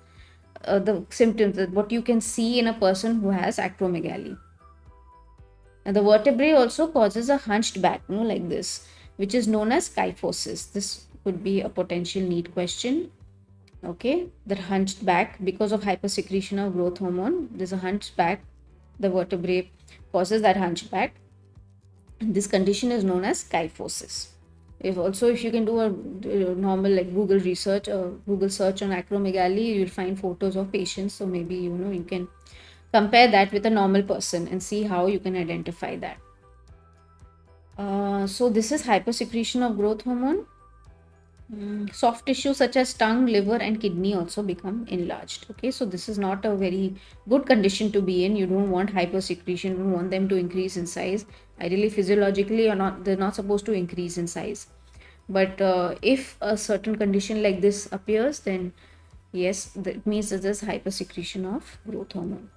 symptoms that what you can see in a person who has acromegaly. And the vertebrae also causes a hunched back, like this, which is known as kyphosis. This could be a potential NEET question. Okay, the hunched back because of hypersecretion of growth hormone. There's a hunched back. The vertebrae causes that hunchback. This condition is known as kyphosis. If you can do a normal like Google research or Google search on acromegaly, you'll find photos of patients. So maybe you can compare that with a normal person and see how you can identify that. So this is hypersecretion of growth hormone. Soft tissue such as tongue, liver, and kidney also become enlarged. Okay, so this is not a very good condition to be in. You don't want hypersecretion, you don't want them to increase in size. Ideally, physiologically, they're not supposed to increase in size. But if a certain condition like this appears, then yes, that means that there's hypersecretion of growth hormone.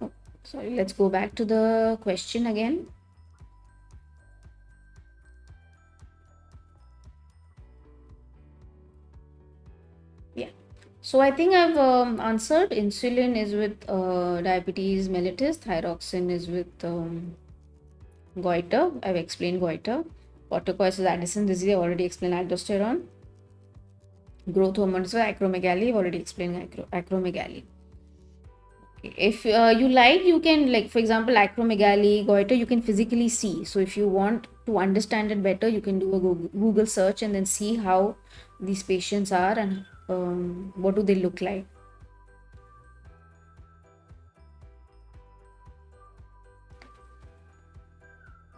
Oh, sorry, let's go back to the question again. Yeah. So I think I've answered. Insulin is with diabetes mellitus. Thyroxine is with goiter. I've explained goiter. Corticosteroids is Addison's disease. I've already explained aldosterone. Growth hormones are acromegaly. I've already explained acromegaly. Okay. If you like, you can, like, for example, acromegaly, goiter, you can physically see. So if you want to understand it better, you can do a Google search and then see how these patients are and what do they look like.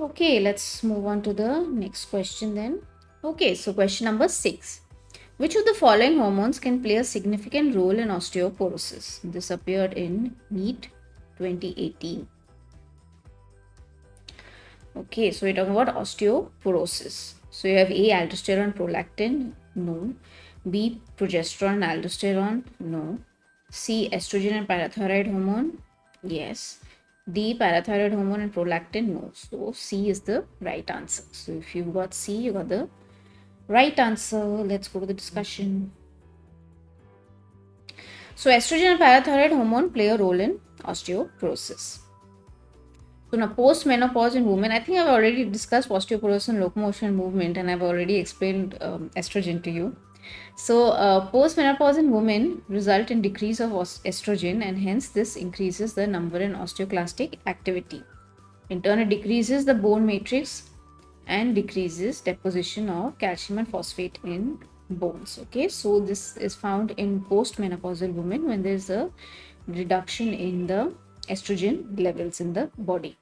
Okay, let's move on to the next question then. Okay, so question number 6. Which of the following hormones can play a significant role in osteoporosis? This appeared in NEET 2018. Okay, so we're talking about osteoporosis. So you have A, aldosterone, prolactin, no. B, progesterone, aldosterone, no. C, estrogen and parathyroid hormone, yes. D, parathyroid hormone and prolactin, no. So C is the right answer. So if you've got C, you got the right answer. Let's go to the discussion. So estrogen and parathyroid hormone play a role in osteoporosis. So now post-menopause in women, I think I've already discussed osteoporosis and locomotion movement, and I've already explained estrogen to you. So post-menopause in women result in decrease of estrogen, and hence this increases the number in osteoclastic activity. In turn, it decreases the bone matrix and decreases deposition of calcium and phosphate in bones. Okay, so this is found in post-menopausal women when there is a reduction in the estrogen levels in the body.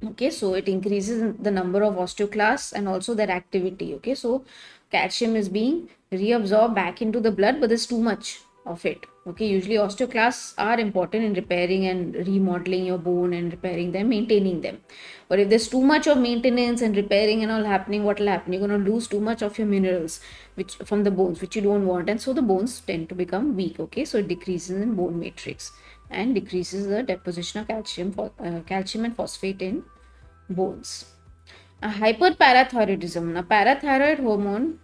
Okay, so it increases the number of osteoclasts and also their activity. Okay, so calcium is being reabsorbed back into the blood, but there's too much of it. Okay, usually osteoclasts are important in repairing and remodeling your bone and repairing them, maintaining them. But if there's too much of maintenance and repairing and all happening, what will happen? You're going to lose too much of your minerals which from the bones, which you don't want, and so the bones tend to become weak. Okay, so it decreases in bone matrix and decreases the deposition of calcium and phosphate in bones. A hyperparathyroidism. Now, parathyroid hormone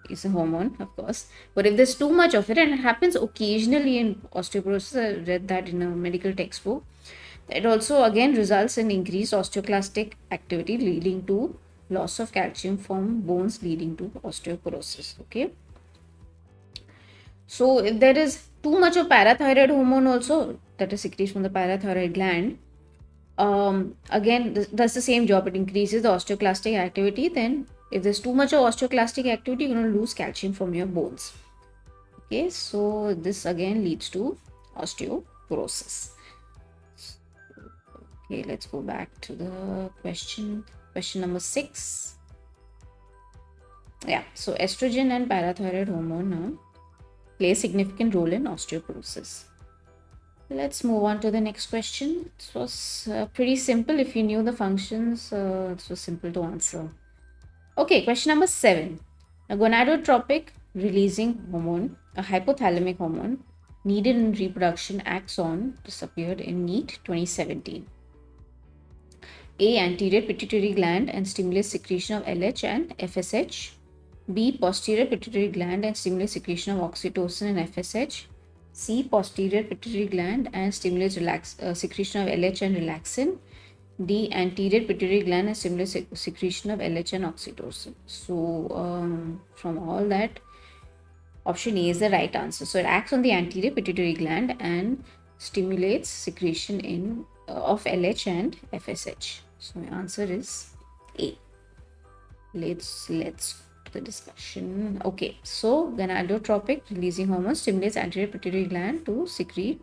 is a hormone, of course, but if there's too much of it, and it happens occasionally in osteoporosis, I read that in a medical textbook, it also again results in increased osteoclastic activity leading to loss of calcium from bones, leading to osteoporosis. Okay, so if there is too much of parathyroid hormone also, that is secreted from the parathyroid gland, again that's the same job. It increases the osteoclastic activity. Then if there's too much of osteoclastic activity, you're going to lose calcium from your bones. Okay, so this again leads to osteoporosis. Okay, let's go back to the question number 6. Yeah, so estrogen and parathyroid hormone now play a significant role in osteoporosis. Let's move on to the next question. This was pretty simple. If you knew the functions, it was simple to answer. Okay, question number 7. A gonadotropic releasing hormone, a hypothalamic hormone, needed in reproduction acts on, this appeared in NEET 2017. A, anterior pituitary gland and stimulates secretion of LH and FSH. B, posterior pituitary gland and stimulates secretion of oxytocin and FSH. C, posterior pituitary gland and stimulates secretion of LH and relaxin. D, anterior pituitary gland and stimulates secretion of LH and oxytocin. So from all that, option A is the right answer. So it acts on the anterior pituitary gland and stimulates secretion of LH and FSH. So my answer is A. Let's the discussion. Okay, so gonadotropic releasing hormone stimulates anterior pituitary gland to secrete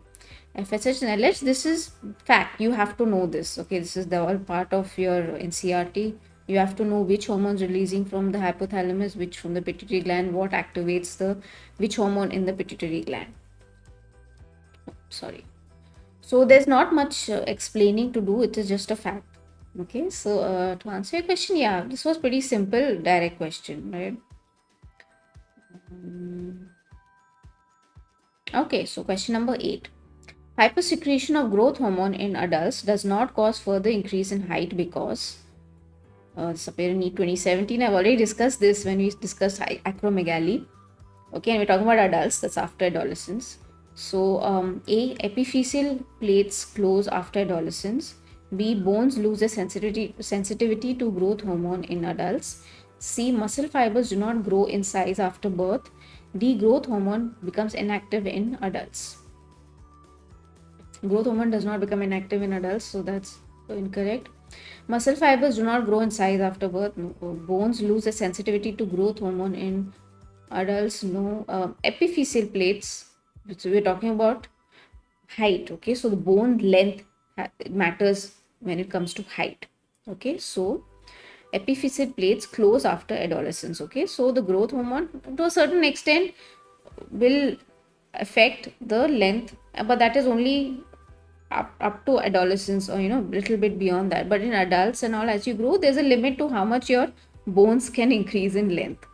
FSH and LH. This is fact. You have to know this. Okay, this is the all part of your NCRT. You have to know which hormones releasing from the hypothalamus, which from the pituitary gland, what activates which hormone in the pituitary gland. Sorry. So there's not much explaining to do. It is just a fact. Okay, so to answer your question, yeah, this was pretty simple, direct question, right? Okay, so question number 8. Hypersecretion of growth hormone in adults does not cause further increase in height because this appeared in NEET 2017. I've already discussed this when we discussed acromegaly. Okay, and we're talking about adults, that's after adolescence. So A, epiphyseal plates close after adolescence. B, bones lose their sensitivity to growth hormone in adults. C, muscle fibers do not grow in size after birth. D, growth hormone becomes inactive in adults. Growth hormone does not become inactive in adults, so that's incorrect. Muscle fibers do not grow in size after birth. Bones lose their sensitivity to growth hormone in adults. No. Epiphyseal plates. So we're talking about height. Okay, so the bone length matters when it comes to height. Okay, so epiphyseal plates close after adolescence. Okay, so the growth hormone to a certain extent will affect the length, but that is only up to adolescence, or little bit beyond that. But in adults and all, as you grow, there's a limit to how much your bones can increase in length.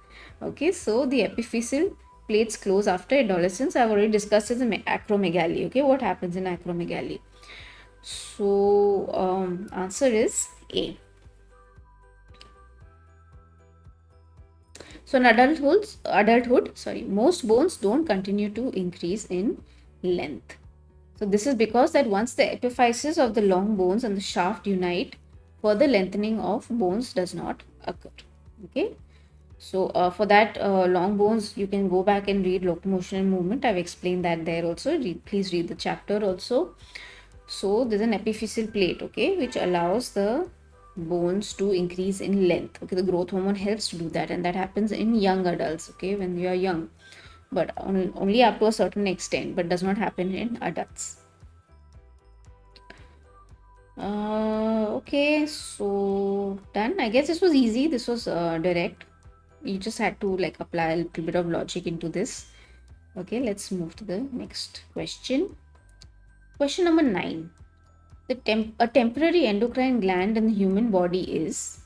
Okay, so the epiphyseal plates close after adolescence. I've already discussed as acromegaly. Okay, what happens in acromegaly? So answer is A. So in adulthood, most bones don't continue to increase in length. So this is because that once the epiphyses of the long bones and the shaft unite, further lengthening of bones does not occur. Okay. So for that long bones, you can go back and read locomotion and movement. I've explained that there also. Please read the chapter also. So there's an epiphyseal plate, okay, which allows the bones to increase in length. Okay, the growth hormone helps to do that, and that happens in young adults, okay, when you are young, but only up to a certain extent, but does not happen in adults. Okay, so done. I guess this was easy. This was direct. You just had to like apply a little bit of logic into this. Okay, let's move to the next question. Question number 9. A temporary endocrine gland in the human body is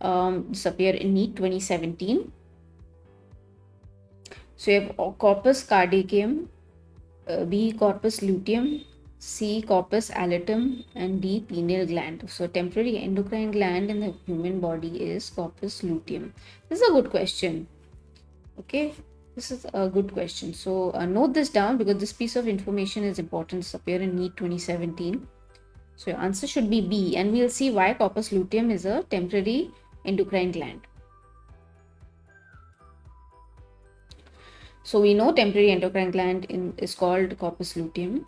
this appeared in NEET 2017. So you have corpus caudicum, B corpus luteum, C corpus allatum, and D pineal gland. So temporary endocrine gland in the human body is corpus luteum. This is a good question. Okay, this is a good question. So note this down because this piece of information is important. It's appeared in NEET 2017. So your answer should be B, and we'll see why corpus luteum is a temporary endocrine gland. So we know temporary endocrine gland is called corpus luteum.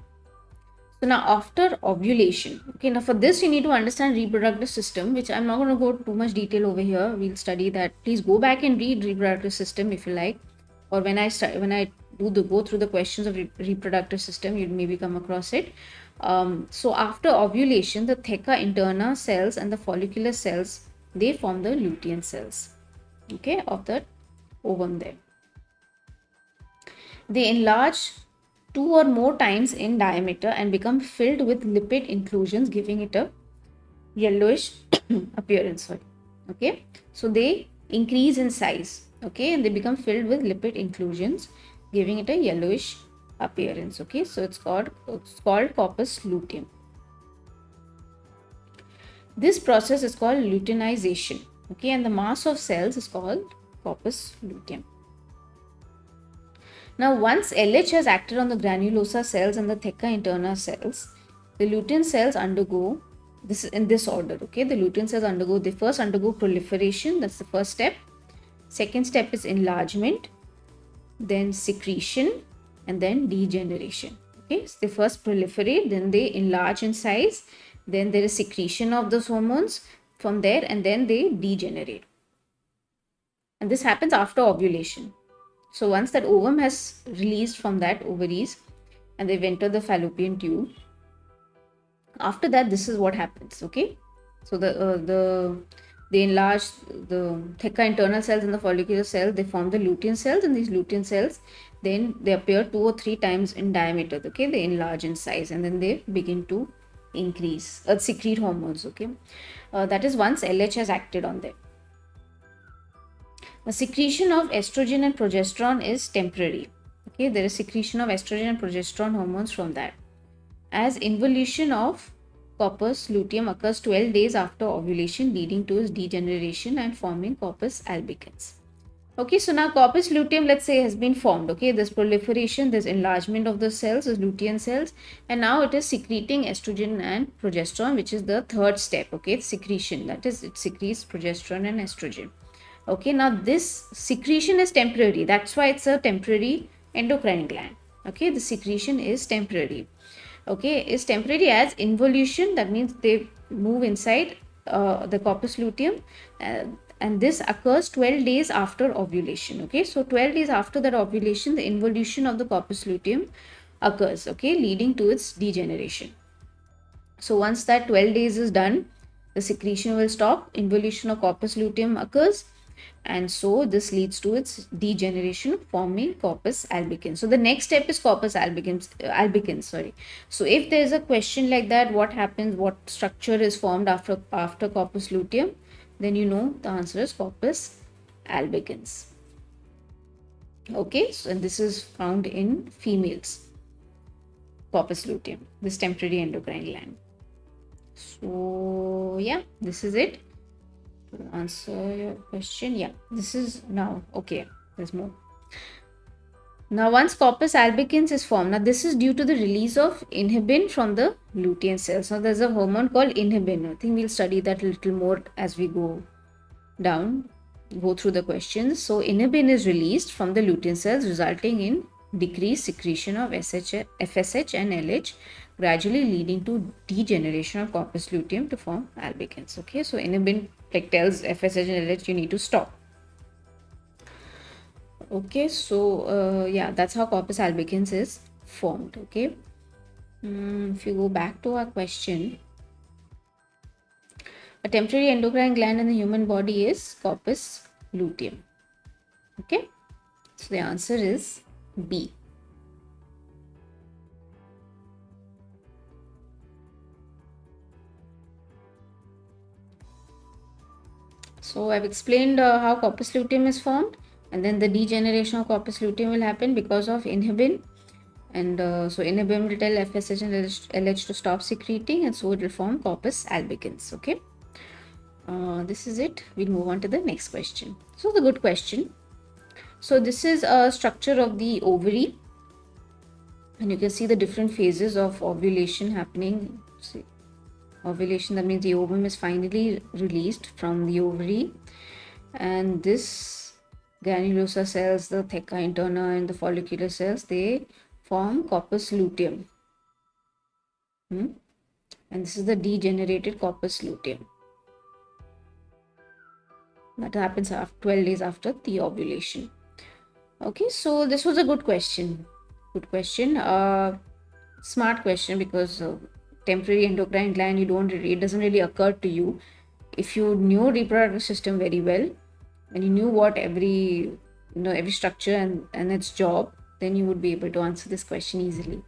So now after ovulation, okay, now for this you need to understand reproductive system, which I'm not going to go too much detail over here. We'll study that. Please go back and read reproductive system if you like, or when I go through the questions of reproductive system, you'd maybe come across it. So after ovulation, the theca interna cells and the follicular cells, they form the lutein cells, okay, of the ovum there. They enlarge 2 or more times in diameter and become filled with lipid inclusions, giving it a yellowish appearance. Okay, so they increase in size, okay, and they become filled with lipid inclusions, giving it a yellowish appearance. Okay, so it's called corpus luteum. This process is called luteinization, okay, and the mass of cells is called corpus luteum. Now, once LH has acted on the granulosa cells and the theca interna cells, the lutein cells undergo this in this order. Okay, the lutein cells they first undergo proliferation. That's the first step. Second step is enlargement, then secretion, and then degeneration. Okay, so they first proliferate, then they enlarge in size, then there is secretion of those hormones from there, and then they degenerate. And this happens after ovulation. So once that ovum has released from that ovaries and they've entered the fallopian tube, after that this is what happens. Okay, so they enlarge the theca internal cells and the follicular cells. They form the lutein cells, and these lutein cells then they appear 2 or 3 times in diameter. Okay, they enlarge in size and then they begin to increase secrete hormones. Okay, that is once LH has acted on them. The secretion of estrogen and progesterone is temporary. Okay, there is secretion of estrogen and progesterone hormones from that. As involution of corpus luteum occurs 12 days after ovulation, leading to its degeneration and forming corpus albicans. Okay, so now corpus luteum, let's say, has been formed. Okay, there's proliferation, there's enlargement of the cells, the lutein cells, and now it is secreting estrogen and progesterone, which is the third step. Okay, it's secretion, that is, it secretes progesterone and estrogen. Okay, now this secretion is temporary. That's why it's a temporary endocrine gland. Okay, the secretion is temporary. Okay, is temporary as involution, that means they move inside the corpus luteum, uh, and this occurs 12 days after ovulation. Okay, so 12 days after that ovulation, the involution of the corpus luteum occurs, okay, leading to its degeneration. So once that 12 days is done, the secretion will stop, involution of corpus luteum occurs, and so this leads to its degeneration, forming corpus albicans. So the next step is corpus albicans, sorry. So if there is a question like that, what happens, what structure is formed after corpus luteum, then you know the answer is corpus albicans. Okay, so and this is found in females, corpus luteum, this temporary endocrine gland. So yeah, this is it to answer your question. Yeah, this is now okay. There's more. Now, once corpus albicans is formed, now this is due to the release of inhibin from the lutein cells. Now, there's a hormone called inhibin. I think we'll study that a little more as we go through the questions. So, inhibin is released from the lutein cells, resulting in decreased secretion of FSH and LH, gradually leading to degeneration of corpus luteum to form albicans. Okay, so inhibin like tells FSH and LH you need to stop. Okay, so yeah, that's how corpus albicans is formed. Okay, if you go back to our question, a temporary endocrine gland in the human body is corpus luteum. Okay, so the answer is B. So I've explained how corpus luteum is formed, and then the degeneration of corpus luteum will happen because of inhibin. And so inhibin will tell FSH and LH to stop secreting, and so it will form corpus albicans. Okay, this is it. We'll move on to the next question. So the good question. So this is a structure of the ovary, and you can see the different phases of ovulation happening. See, ovulation, that means the ovum is finally released from the ovary, and this granulosa cells, the theca interna and the follicular cells, they form corpus luteum. And this is the degenerated corpus luteum. That happens after 12 days after the ovulation. Okay, so this was a good question. Good question. Smart question, because temporary endocrine gland, it doesn't really occur to you. If you knew reproductive system very well, and you knew what every structure and its job, then you would be able to answer this question easily.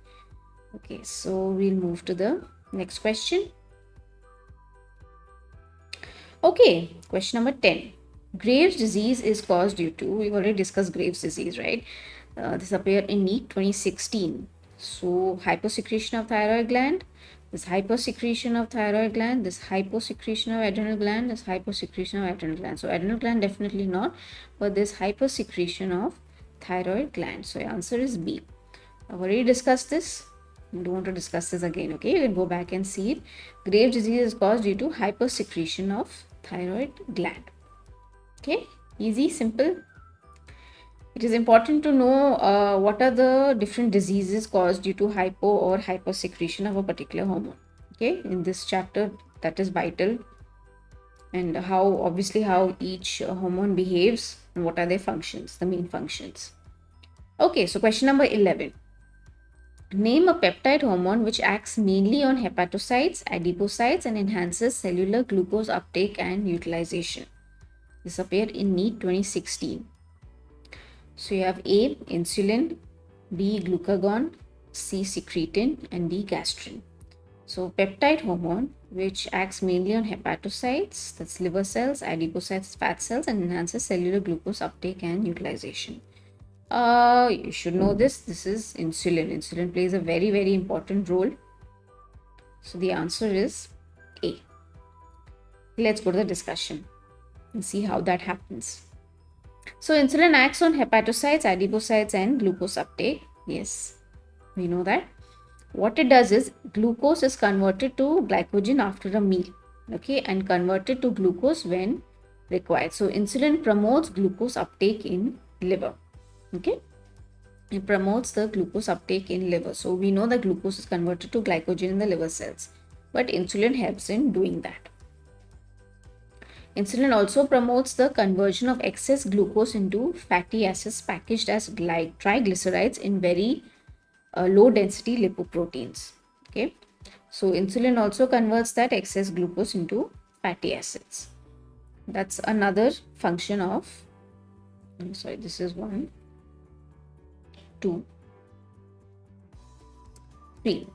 Okay, so we'll move to the next question. Okay, question number 10. Graves' disease is caused due to, we've already discussed Graves' disease, right? This appeared in NEET 2016. So, hyposecretion of thyroid gland, this hypersecretion of thyroid gland, this hyposecretion of adrenal gland, this hyposecretion of adrenal gland. So, adrenal gland definitely not, but this hypersecretion of thyroid gland. So, your answer is B. I've already discussed this. I don't want to discuss this again. Okay, you can go back and see it. Graves' disease is caused due to hypersecretion of thyroid gland. Okay, easy, simple. It is important to know what are the different diseases caused due to hypo or hypersecretion of a particular hormone. Okay, in this chapter, that is vital, and how each hormone behaves and what are their functions, the main functions. Okay, so question number 11. Name a peptide hormone which acts mainly on hepatocytes, adipocytes, and enhances cellular glucose uptake and utilization. This appeared in NEET 2016. So you have A, insulin, B, glucagon, C, secretin, and D, gastrin. So peptide hormone which acts mainly on hepatocytes, that's liver cells, adipocytes, fat cells, and enhances cellular glucose uptake and utilization. You should know this. This is insulin. Insulin plays a very, very important role. So the answer is A. Let's go to the discussion and see how that happens. So insulin acts on hepatocytes, adipocytes, and glucose uptake. Yes, we know that. What it does is glucose is converted to glycogen after a meal, okay, and converted to glucose when required. So insulin promotes glucose uptake in liver, okay. It promotes the glucose uptake in liver. So we know that glucose is converted to glycogen in the liver cells, but insulin helps in doing that. Insulin also promotes the conversion of excess glucose into fatty acids packaged as triglycerides in very low density lipoproteins. Okay, so insulin also converts that excess glucose into fatty acids. That's another function of, sorry, this is 1, 2, 3.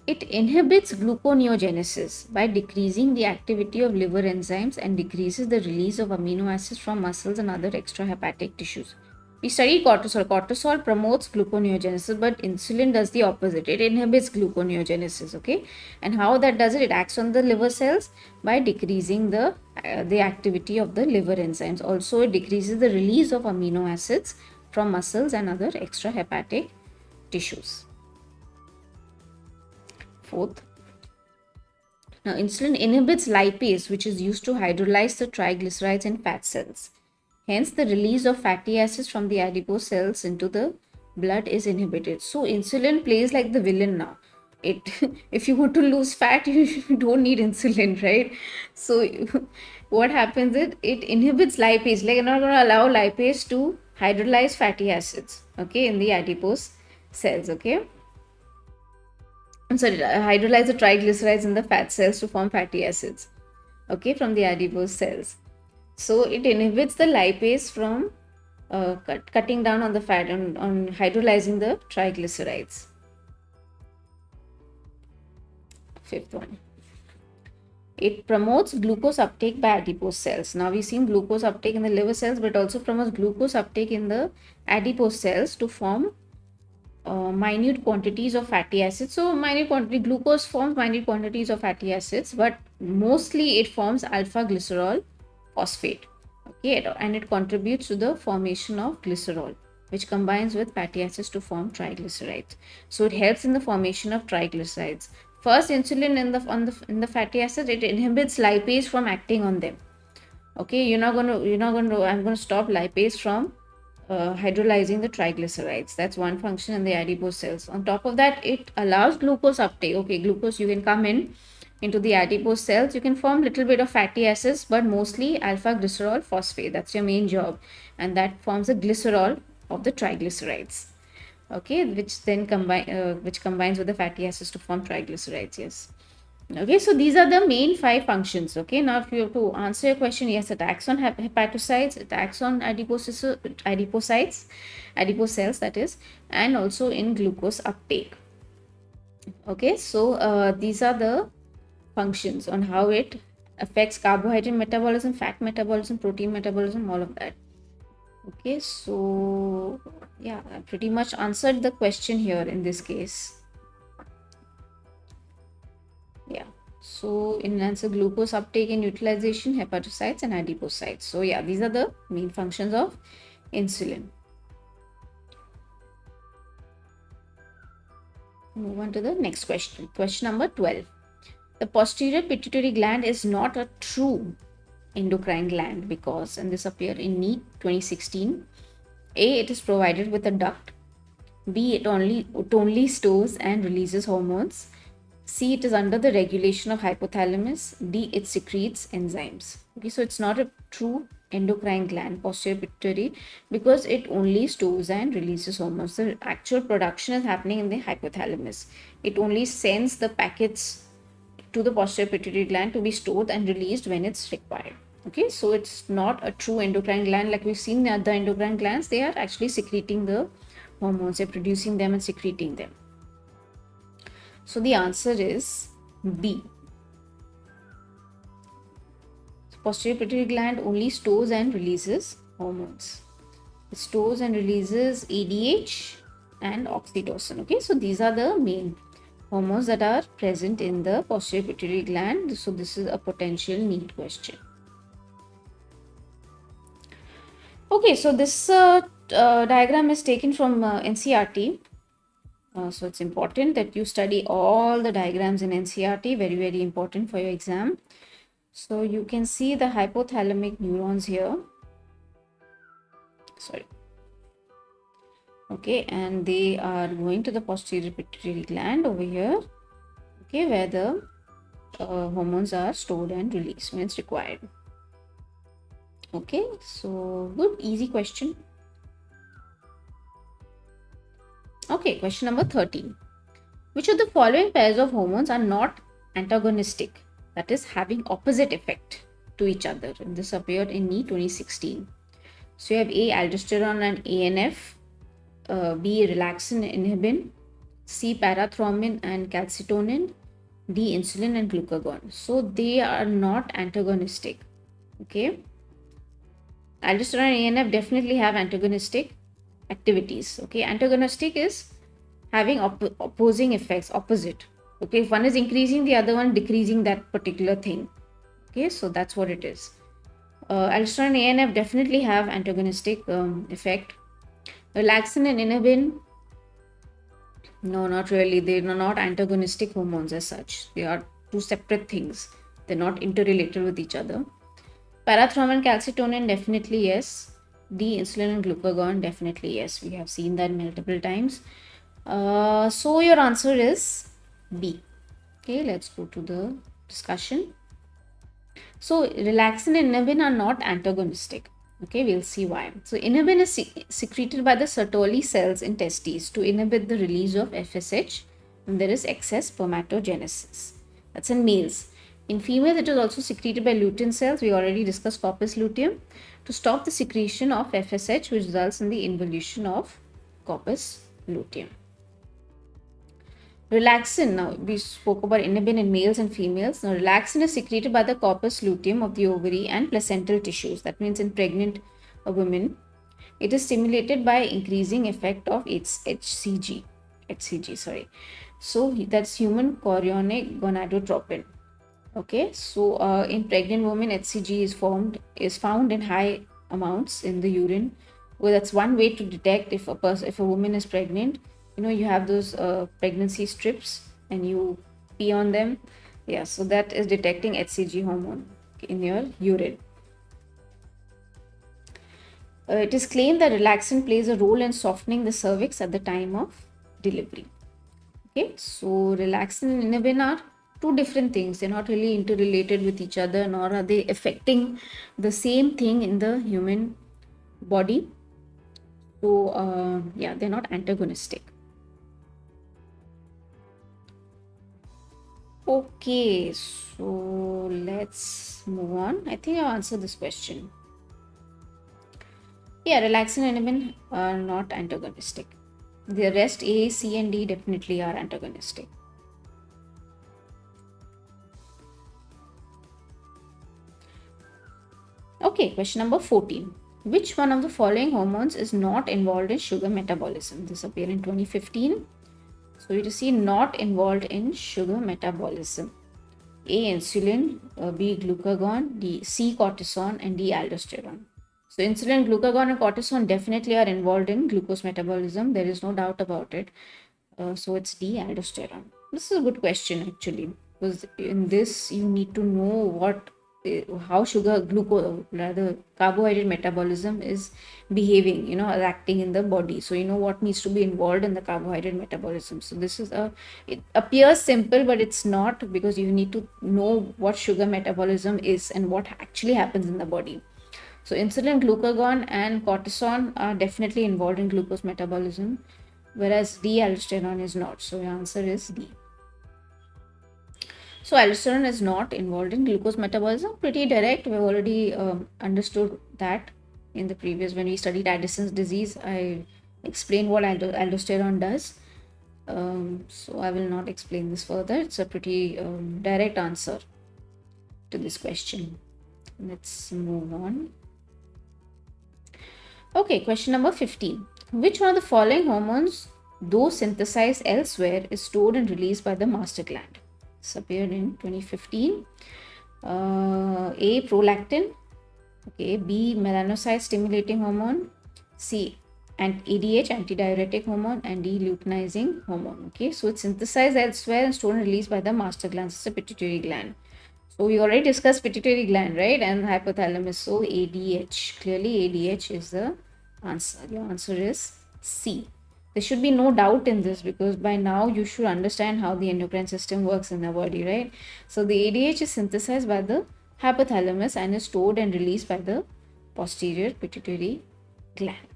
It inhibits gluconeogenesis by decreasing the activity of liver enzymes and decreases the release of amino acids from muscles and other extrahepatic tissues. We studied cortisol. Cortisol promotes gluconeogenesis, but insulin does the opposite. It inhibits gluconeogenesis, okay? And how that does it? It acts on the liver cells by decreasing the activity of the liver enzymes. Also, it decreases the release of amino acids from muscles and other extrahepatic tissues. Fourth, now insulin inhibits lipase, which is used to hydrolyze the triglycerides in fat cells. Hence, the release of fatty acids from the adipose cells into the blood is inhibited. So, insulin plays like the villain now. If you want to lose fat, you don't need insulin, right? So, what happens is it inhibits lipase. Like, you're not going to allow lipase to hydrolyze fatty acids, okay, in the adipose cells, okay. I'm sorry, hydrolyze the triglycerides in the fat cells to form fatty acids, okay, from the adipose cells. So it inhibits the lipase from cutting down on the fat and on hydrolyzing the triglycerides. Fifth one, it promotes glucose uptake by adipose cells. Now we've seen glucose uptake in the liver cells, but it also promotes glucose uptake in the adipose cells to form minute quantities of fatty acids. So glucose forms minute quantities of fatty acids, but mostly it forms alpha glycerol phosphate, okay, and it contributes to the formation of glycerol, which combines with fatty acids to form triglycerides. So it helps in the formation of triglycerides. First, insulin in the fatty acids, it inhibits lipase from acting on them. Okay, I'm going to stop lipase from hydrolyzing the triglycerides. That's one function in the adipose cells. On top of that, it allows glucose uptake. Okay, glucose, you can come into the adipose cells. You can form little bit of fatty acids, but mostly alpha glycerol phosphate. That's your main job, and that forms a glycerol of the triglycerides. Okay, which then combines with the fatty acids to form triglycerides. Yes. Okay, so these are the main 5 functions. Okay, now if you have to answer your question, yes, it acts on hepatocytes, it acts on adipose cells, that is, and also in glucose uptake. Okay, so these are the functions on how it affects carbohydrate metabolism, fat metabolism, protein metabolism, all of that. Okay, so yeah, I pretty much answered the question here in this case. Yeah, so in answer, glucose uptake and utilization, hepatocytes and adipocytes. So yeah, these are the main functions of insulin. Move on to the next question. Question number 12. The posterior pituitary gland is not a true endocrine gland because, and this appeared in NEET 2016, A, it is provided with a duct. B, it only stores and releases hormones. C, it is under the regulation of hypothalamus. D, it secretes enzymes. Okay, so it's not a true endocrine gland, posterior pituitary, because it only stores and releases hormones. The actual production is happening in the hypothalamus. It only sends the packets to the posterior pituitary gland to be stored and released when it's required. Okay, so it's not a true endocrine gland like we've seen the other endocrine glands. They are actually secreting the hormones, they're producing them and secreting them. So the answer is B. Posterior pituitary gland only stores and releases hormones. It stores and releases ADH and oxytocin. Okay, so these are the main hormones that are present in the posterior pituitary gland. So this is a potential NEET question. Okay, so this diagram is taken from NCERT. So it's important that you study all the diagrams in NCERT, very, very important for your exam. So you can see the hypothalamic neurons here. Sorry. Okay, and they are going to the posterior pituitary gland over here, okay, where the hormones are stored and released when it's required. Okay, so good, easy question. Okay, question number 13. Which of the following pairs of hormones are not antagonistic, that is, having opposite effect to each other? And this appeared in NEET 2016. So you have A, aldosterone and ANF, B, relaxin inhibin, C, parathormone and calcitonin, D, insulin and glucagon. So they are not antagonistic. Okay. Aldosterone and ANF definitely have antagonistic activities. Okay. Antagonistic is having opposing effects, opposite. Okay. If one is increasing, the other one decreasing that particular thing. Okay. So that's what it is. Aldosterone and ANF definitely have antagonistic effect. Relaxin and inhibin, no, not really. They are not antagonistic hormones as such. They are two separate things. They're not interrelated with each other. Parathormone and calcitonin, definitely yes. D, insulin and glucagon, definitely yes. We have seen that multiple times. So your answer is B. Okay, let's go to the discussion. So relaxin and inhibin are not antagonistic. Okay, we'll see why. So inhibin is secreted by the Sertoli cells in testes to inhibit the release of FSH when there is excess spermatogenesis. That's in males. In females, it is also secreted by lutein cells. We already discussed corpus luteum to stop the secretion of FSH, which results in the involution of corpus luteum. Relaxin, now we spoke about inhibin in males and females. Now, relaxin is secreted by the corpus luteum of the ovary and placental tissues. That means in pregnant women, it is stimulated by increasing effect of its HCG, sorry. So that's human chorionic gonadotropin. Okay, so in pregnant women, HCG is found in high amounts in the urine. Well, that's one way to detect if a woman is pregnant. You know, you have those pregnancy strips and you pee on them. Yeah, so that is detecting HCG hormone in your urine. It is claimed that relaxin plays a role in softening the cervix at the time of delivery. Okay, so relaxin and inhibin are two different things. They're not really interrelated with each other, nor are they affecting the same thing in the human body. So, yeah, they're not antagonistic. Okay, so let's move on. I think I've answered this question. Yeah, relaxin and inhibin are not antagonistic. The rest A, C, and D definitely are antagonistic. Okay, question number 14. Which one of the following hormones is not involved in sugar metabolism? This appeared in 2015. So you see not involved in sugar metabolism. A, insulin, B, glucagon, C, cortisone, and D, aldosterone. So insulin, glucagon, and cortisone definitely are involved in glucose metabolism. There is no doubt about it. So it's D, aldosterone. This is a good question actually, because in this you need to know how carbohydrate metabolism is behaving, acting in the body. So you know what needs to be involved in the carbohydrate metabolism. So it appears simple, but it's not, because you need to know what sugar metabolism is and what actually happens in the body. So insulin, glucagon, and cortisone are definitely involved in glucose metabolism, whereas D, aldosterone, is not. So your answer is D. So aldosterone is not involved in glucose metabolism. Pretty direct. We've already understood that in the previous, when we studied Addison's disease. I explained what aldosterone does. So I will not explain this further. It's a pretty direct answer to this question. Let's move on. Okay, question number 15. Which one of the following hormones, though synthesized elsewhere, is stored and released by the master gland? This appeared in 2015. A, prolactin. Okay, B, melanocyte stimulating hormone. C, ADH, antidiuretic hormone, and D, luteinizing hormone. Okay, so it's synthesized elsewhere and stored and released by the master gland. It's a pituitary gland. So we already discussed pituitary gland, right? And hypothalamus. So ADH. Clearly ADH is the answer. Your answer is C. There should be no doubt in this because by now you should understand how the endocrine system works in the body, right? So the ADH is synthesized by the hypothalamus and is stored and released by the posterior pituitary gland.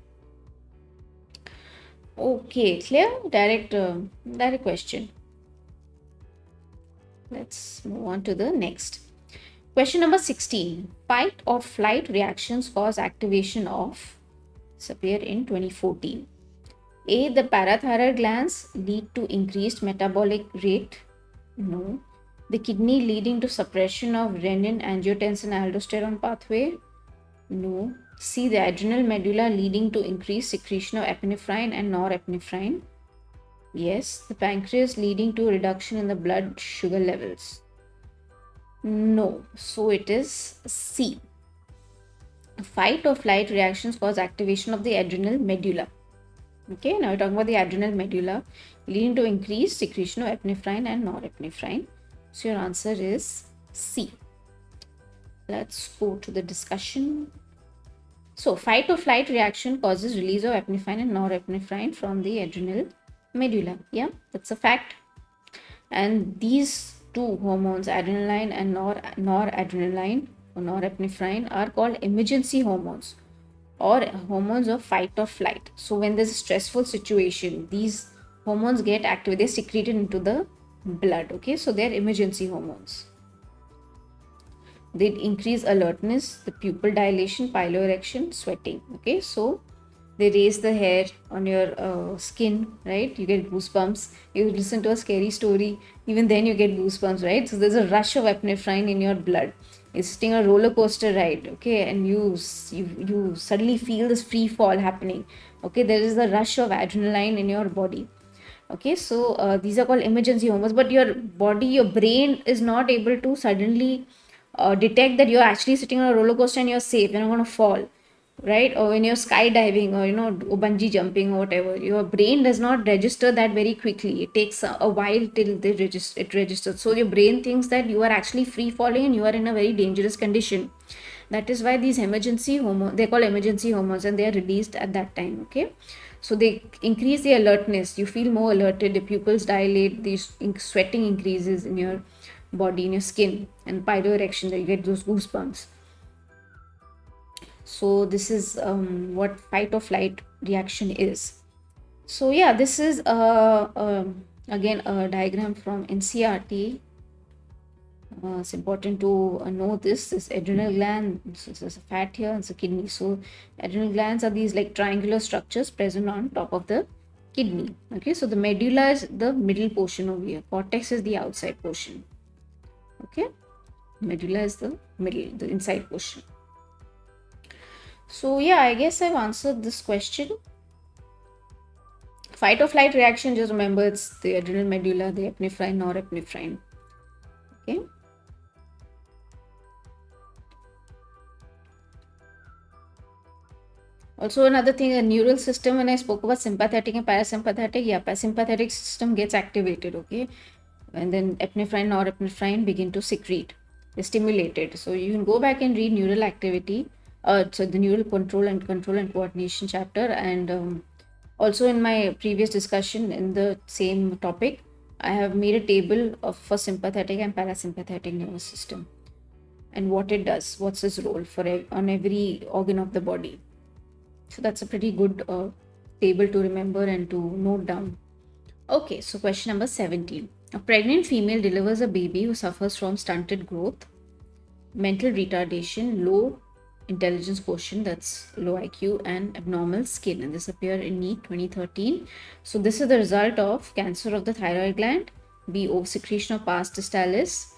Okay, clear? Direct question. Let's move on to the next. Question number 16. Fight or flight reactions cause activation of, this appeared in 2014. A. The parathyroid glands lead to increased metabolic rate. No. The kidney leading to suppression of renin, angiotensin, aldosterone pathway. No. C. The adrenal medulla leading to increased secretion of epinephrine and norepinephrine. Yes. The pancreas leading to reduction in the blood sugar levels. No. So it is C. Fight or flight reactions cause activation of the adrenal medulla. Okay, now we're talking about the adrenal medulla leading to increased secretion of epinephrine and norepinephrine. So your answer is C. Let's go to the discussion. So fight or flight reaction causes release of epinephrine and norepinephrine from the adrenal medulla. Yeah, that's a fact. And these two hormones, adrenaline and noradrenaline or norepinephrine, are called emergency hormones or hormones of fight or flight. So when there's a stressful situation, these hormones get activated, they're secreted into the blood. Okay, so they're emergency hormones. They increase alertness, the pupil dilation, piloerection, sweating. Okay, so they raise the hair on your skin, right? You get goosebumps. You listen to a scary story, even then you get goosebumps, right? So there's a rush of epinephrine in your blood. You're sitting a roller coaster ride, okay, and you suddenly feel this free fall happening. Okay, there is the rush of adrenaline in your body. Okay, so these are called emergency hormones, but your body, your brain is not able to suddenly detect that you're actually sitting on a roller coaster and you're safe, you're not going to fall, right? Or when you're skydiving or bungee jumping or whatever, your brain does not register that very quickly. It takes a while till it registers. So your brain thinks that you are actually free falling and you are in a very dangerous condition. That is why these emergency hormones, they're called emergency hormones, and they are released at that time. Okay, so they increase the alertness. You feel more alerted, the pupils dilate, the sweating increases in your body, in your skin, and piloerection, that you get those goosebumps. So this is what fight or flight reaction is. So yeah, this is again a diagram from NCRT. It's important to know this adrenal gland. This is a fat here, it's a kidney. So adrenal glands are these like triangular structures present on top of the kidney. Okay, so the medulla is the middle portion over here. Cortex is the outside portion. Okay, medulla is the middle, the inside portion. So yeah, I guess I've answered this question. Fight or flight reaction, just remember it's the adrenal medulla, the epinephrine, norepinephrine. Okay. Also another thing, a neural system, when I spoke about sympathetic and parasympathetic, yeah, parasympathetic system gets activated, okay? And then epinephrine, norepinephrine begin to secrete. They're stimulated. So you can go back and read neural activity, so the neural control and coordination chapter, and also in my previous discussion in the same topic, I have made a table for sympathetic and parasympathetic nervous system and what it does, what's its role on every organ of the body. So that's a pretty good table to remember and to note down. Okay, so question number 17. A pregnant female delivers a baby who suffers from stunted growth, mental retardation, low intelligence quotient, that's low IQ, and abnormal skin. And this appeared in NEET 2013. So this is the result of cancer of the thyroid gland, B, oversecretion of pars distalis,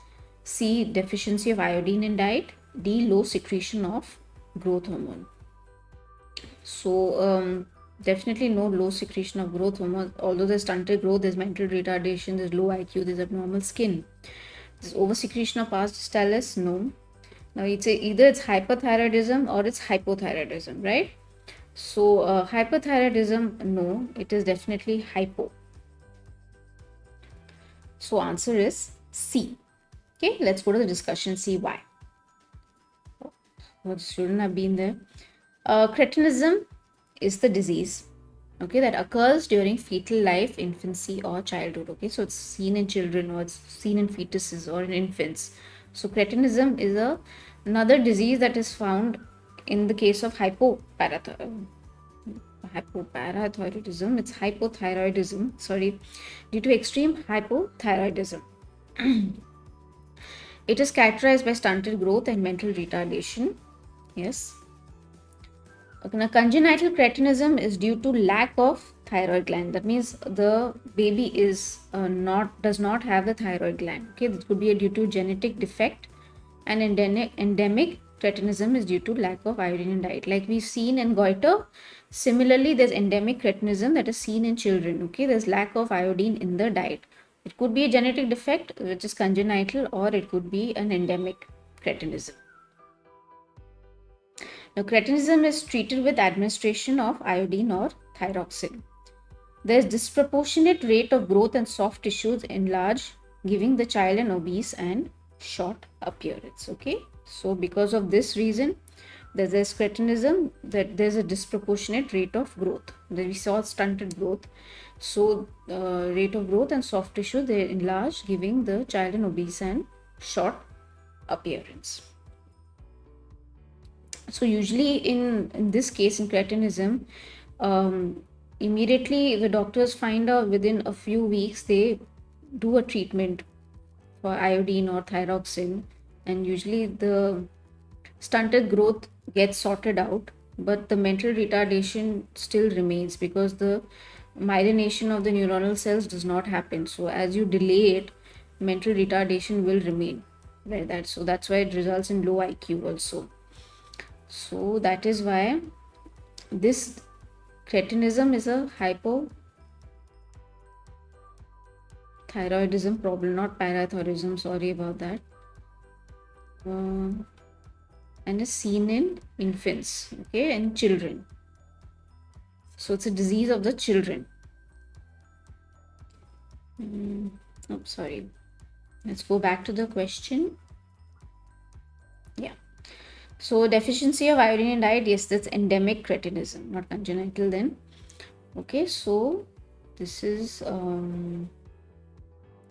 C, deficiency of iodine in diet, D, low secretion of growth hormone. So definitely no low secretion of growth hormone. Although there's stunted growth, there's mental retardation, there's low IQ, there's abnormal skin. There's oversecretion of pars distalis, no. Now it's either it's hyperthyroidism or it's hypothyroidism, right? So hyperthyroidism, no, it is definitely hypo. So answer is C. Okay, let's go to the discussion, see why. What shouldn't have been there. Cretinism is the disease. okay, that occurs during fetal life, infancy, or childhood. Okay, so it's seen in children, or it's seen in fetuses or in infants. So cretinism is another disease that is found in the case of hypoparathyroidism. It's hypothyroidism, sorry, due to extreme hypothyroidism. It is characterized by stunted growth and mental retardation. Yes. Okay, now, congenital cretinism is due to lack of thyroid gland. That means the baby is does not have the thyroid gland. Okay, this could be due to genetic defect, and endemic cretinism is due to lack of iodine in diet. Like we've seen in goiter, similarly, there's endemic cretinism that is seen in children. Okay, there's lack of iodine in the diet. It could be a genetic defect, which is congenital, or it could be an endemic cretinism. Now, cretinism is treated with administration of iodine or thyroxine. There is disproportionate rate of growth and soft tissues enlarge, giving the child an obese and short appearance. Okay, so because of this reason, there's this cretinism, that there's a disproportionate rate of growth. We saw stunted growth, so rate of growth and soft tissue they enlarge, giving the child an obese and short appearance. So usually in this case, in cretinism, immediately the doctors find out within a few weeks, they do a treatment for iodine or thyroxine, and usually the stunted growth gets sorted out, but the mental retardation still remains because the myelination of the neuronal cells does not happen. So as you delay it, mental retardation will remain, right? That's why it results in low IQ also. So that is why this cretinism is a hypothyroidism problem, not parathyroidism, sorry about that, and is seen in infants, okay, and children. So it's a disease of the children. Oh, sorry. Let's go back to the question. Yeah. So deficiency of iodine in diet, yes, that's endemic cretinism, not congenital then. Okay, so this is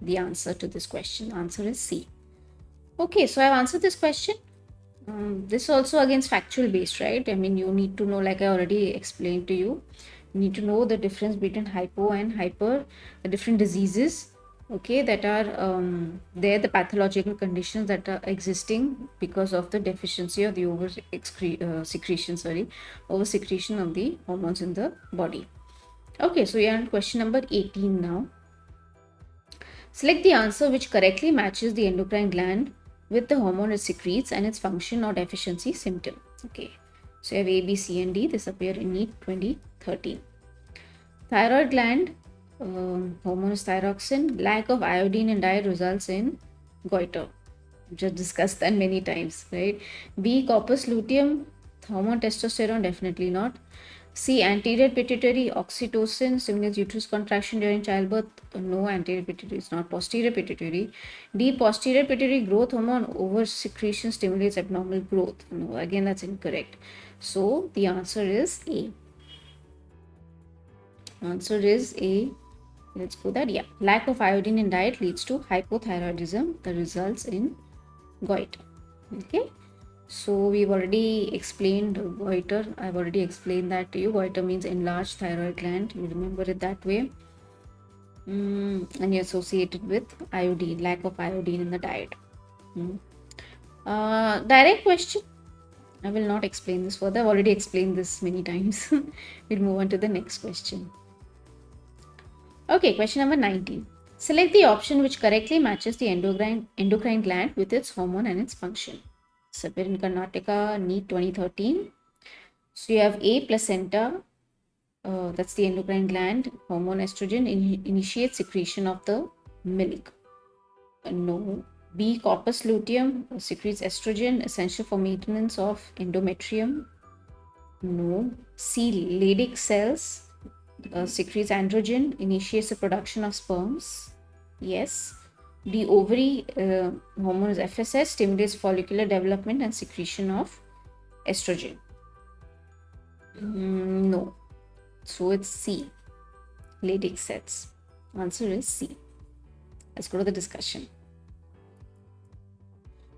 the answer to this question. Answer is C. Okay, so I've answered this question. This also against factual based, right? I mean, you need to know, like I already explained to you, you need to know the difference between hypo and hyper, the different diseases, okay, that are there, the pathological conditions that are existing because of the deficiency of the over secretion of the hormones in the body. Okay, so we are on question number 18 now. Select the answer which correctly matches the endocrine gland with the hormone it secretes and its function or deficiency symptom. Okay, so you have A, B, C, and D. This appeared in NEET 2013. Thyroid gland, hormone is thyroxine. Lack of iodine in diet results in goiter. Just discussed that many times, right? B, corpus luteum, hormone testosterone, definitely not. C, anterior pituitary, oxytocin stimulates uterus contraction during childbirth. No, anterior pituitary is not. Posterior pituitary. D, posterior pituitary growth hormone over secretion stimulates abnormal growth. No, again that's incorrect. So the answer is A. Answer is A. Let's go that. Yeah, lack of iodine in diet leads to hypothyroidism that results in goiter. Okay. So we've already explained goiter. I've already explained that to you. Goiter means enlarged thyroid gland. You remember it that way. And you associate it with iodine, lack of iodine in the diet. Direct question. I will not explain this further. I've already explained this many times. We'll move on to the next question. Okay, question number 19. Select the option which correctly matches the endocrine gland with its hormone and its function. Appeared in Karnataka, NEET 2013. So you have A, placenta, that's the endocrine gland, hormone estrogen initiates secretion of the milk. No. B, corpus luteum secretes estrogen essential for maintenance of endometrium. No. C, Leydig cells secretes androgen, initiates the production of sperms. Yes. The ovary hormone is FSH, stimulates follicular development and secretion of estrogen. No. So it's C, Leydig cells. Answer is C. Let's go to the discussion.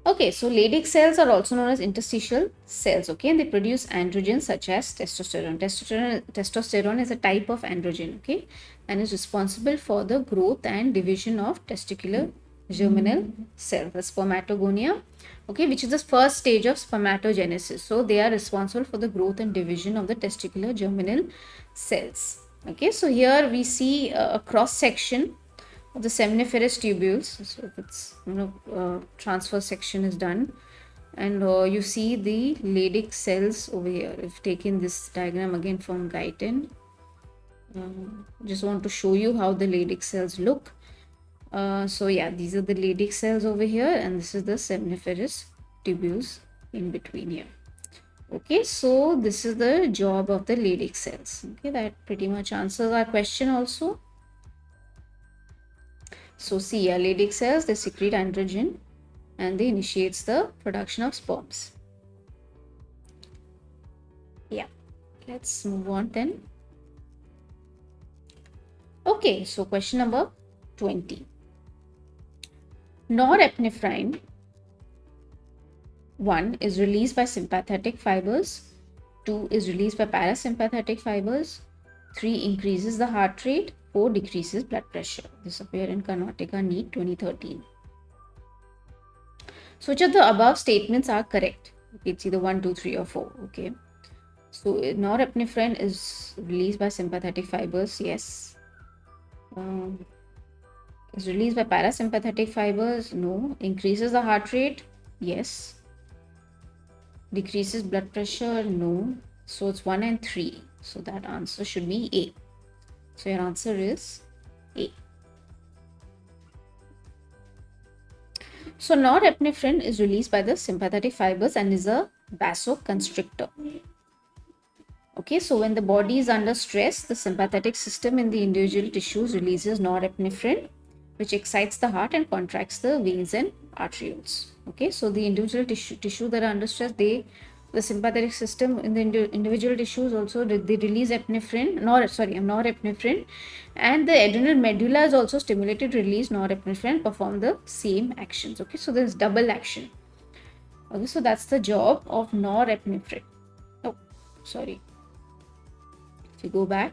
Okay, so Leydig cells are also known as interstitial cells, okay, and they produce androgens such as testosterone. Testosterone is a type of androgen, okay, and is responsible for the growth and division of testicular germinal cells, the spermatogonia, okay, which is the first stage of spermatogenesis. So they are responsible for the growth and division of the testicular germinal cells. Okay, so here we see a cross section of the seminiferous tubules. So if it's transfer section is done, and you see the Leydig cells over here. I've taken this diagram again from Guyton. Just want to show you how the Leydig cells look. So yeah, these are the Leydig cells over here, and this is the seminiferous tubules in between here. Okay, so this is the job of the Leydig cells. Okay, that pretty much answers our question also. So see, Leydig cells, they secrete androgen and they initiates the production of sperms. Yeah, let's move on then. Okay, so question number 20. Norepinephrine 1 is released by sympathetic fibers, 2 is released by parasympathetic fibers, 3 increases the heart rate, 4 decreases blood pressure. This appeared in Karnataka NEET 2013. So which of the above statements are correct? Okay, it's either 1, 2, 3 or 4. Okay. So norepinephrine is released by sympathetic fibers. Yes. Is released by parasympathetic fibers? No. Increases the heart rate? Yes. Decreases blood pressure? No. So it's 1 and 3. So that answer should be A. So your answer is A. So norepinephrine is released by the sympathetic fibers and is a vasoconstrictor. Okay, so when the body is under stress, the sympathetic system in the individual tissues releases norepinephrine, which excites the heart and contracts the veins and arterioles. Okay, so the individual tissue that are under stress, the sympathetic system in the individual tissues also they release norepinephrine, and the adrenal medulla is also stimulated to release norepinephrine and perform the same actions. Okay, so there's double action. Okay, so that's the job of norepinephrine. Oh, sorry. If you go back,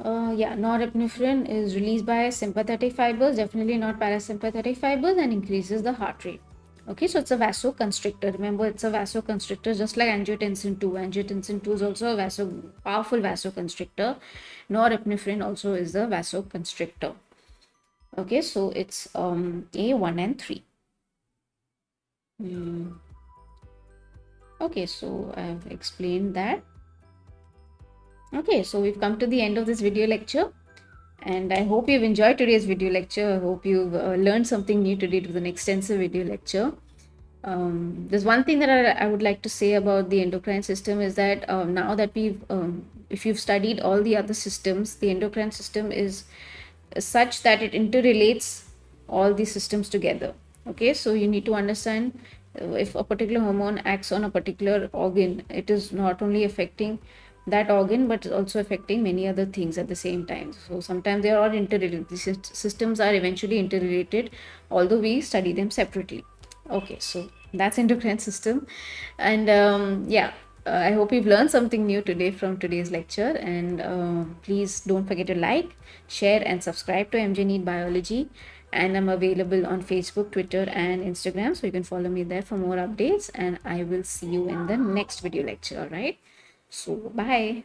norepinephrine is released by sympathetic fibers, definitely not parasympathetic fibers, and increases the heart rate. Okay, so it's a vasoconstrictor. Remember, it's a vasoconstrictor, just like angiotensin 2. Angiotensin 2 is also a powerful vasoconstrictor. Norepinephrine also is a vasoconstrictor. Okay, so it's A, 1 and 3. Okay, so I've explained that. Okay, so we've come to the end of this video lecture, and I hope you've enjoyed today's video lecture. I hope you've learned something new today to an extensive video lecture. There's one thing that I would like to say about the endocrine system is that now that if you've studied all the other systems, the endocrine system is such that it interrelates all these systems together. Okay, so you need to understand if a particular hormone acts on a particular organ, it is not only affecting that organ but also affecting many other things at the same time. So sometimes they are all interrelated. These systems are eventually interrelated, although we study them separately. Okay, so that's endocrine system, and I hope you've learned something new today from today's lecture, and please don't forget to like, share and subscribe to MJ NEET Biology, and I'm available on Facebook, Twitter and Instagram, so you can follow me there for more updates, and I will see you in the next video lecture. All right, so bye.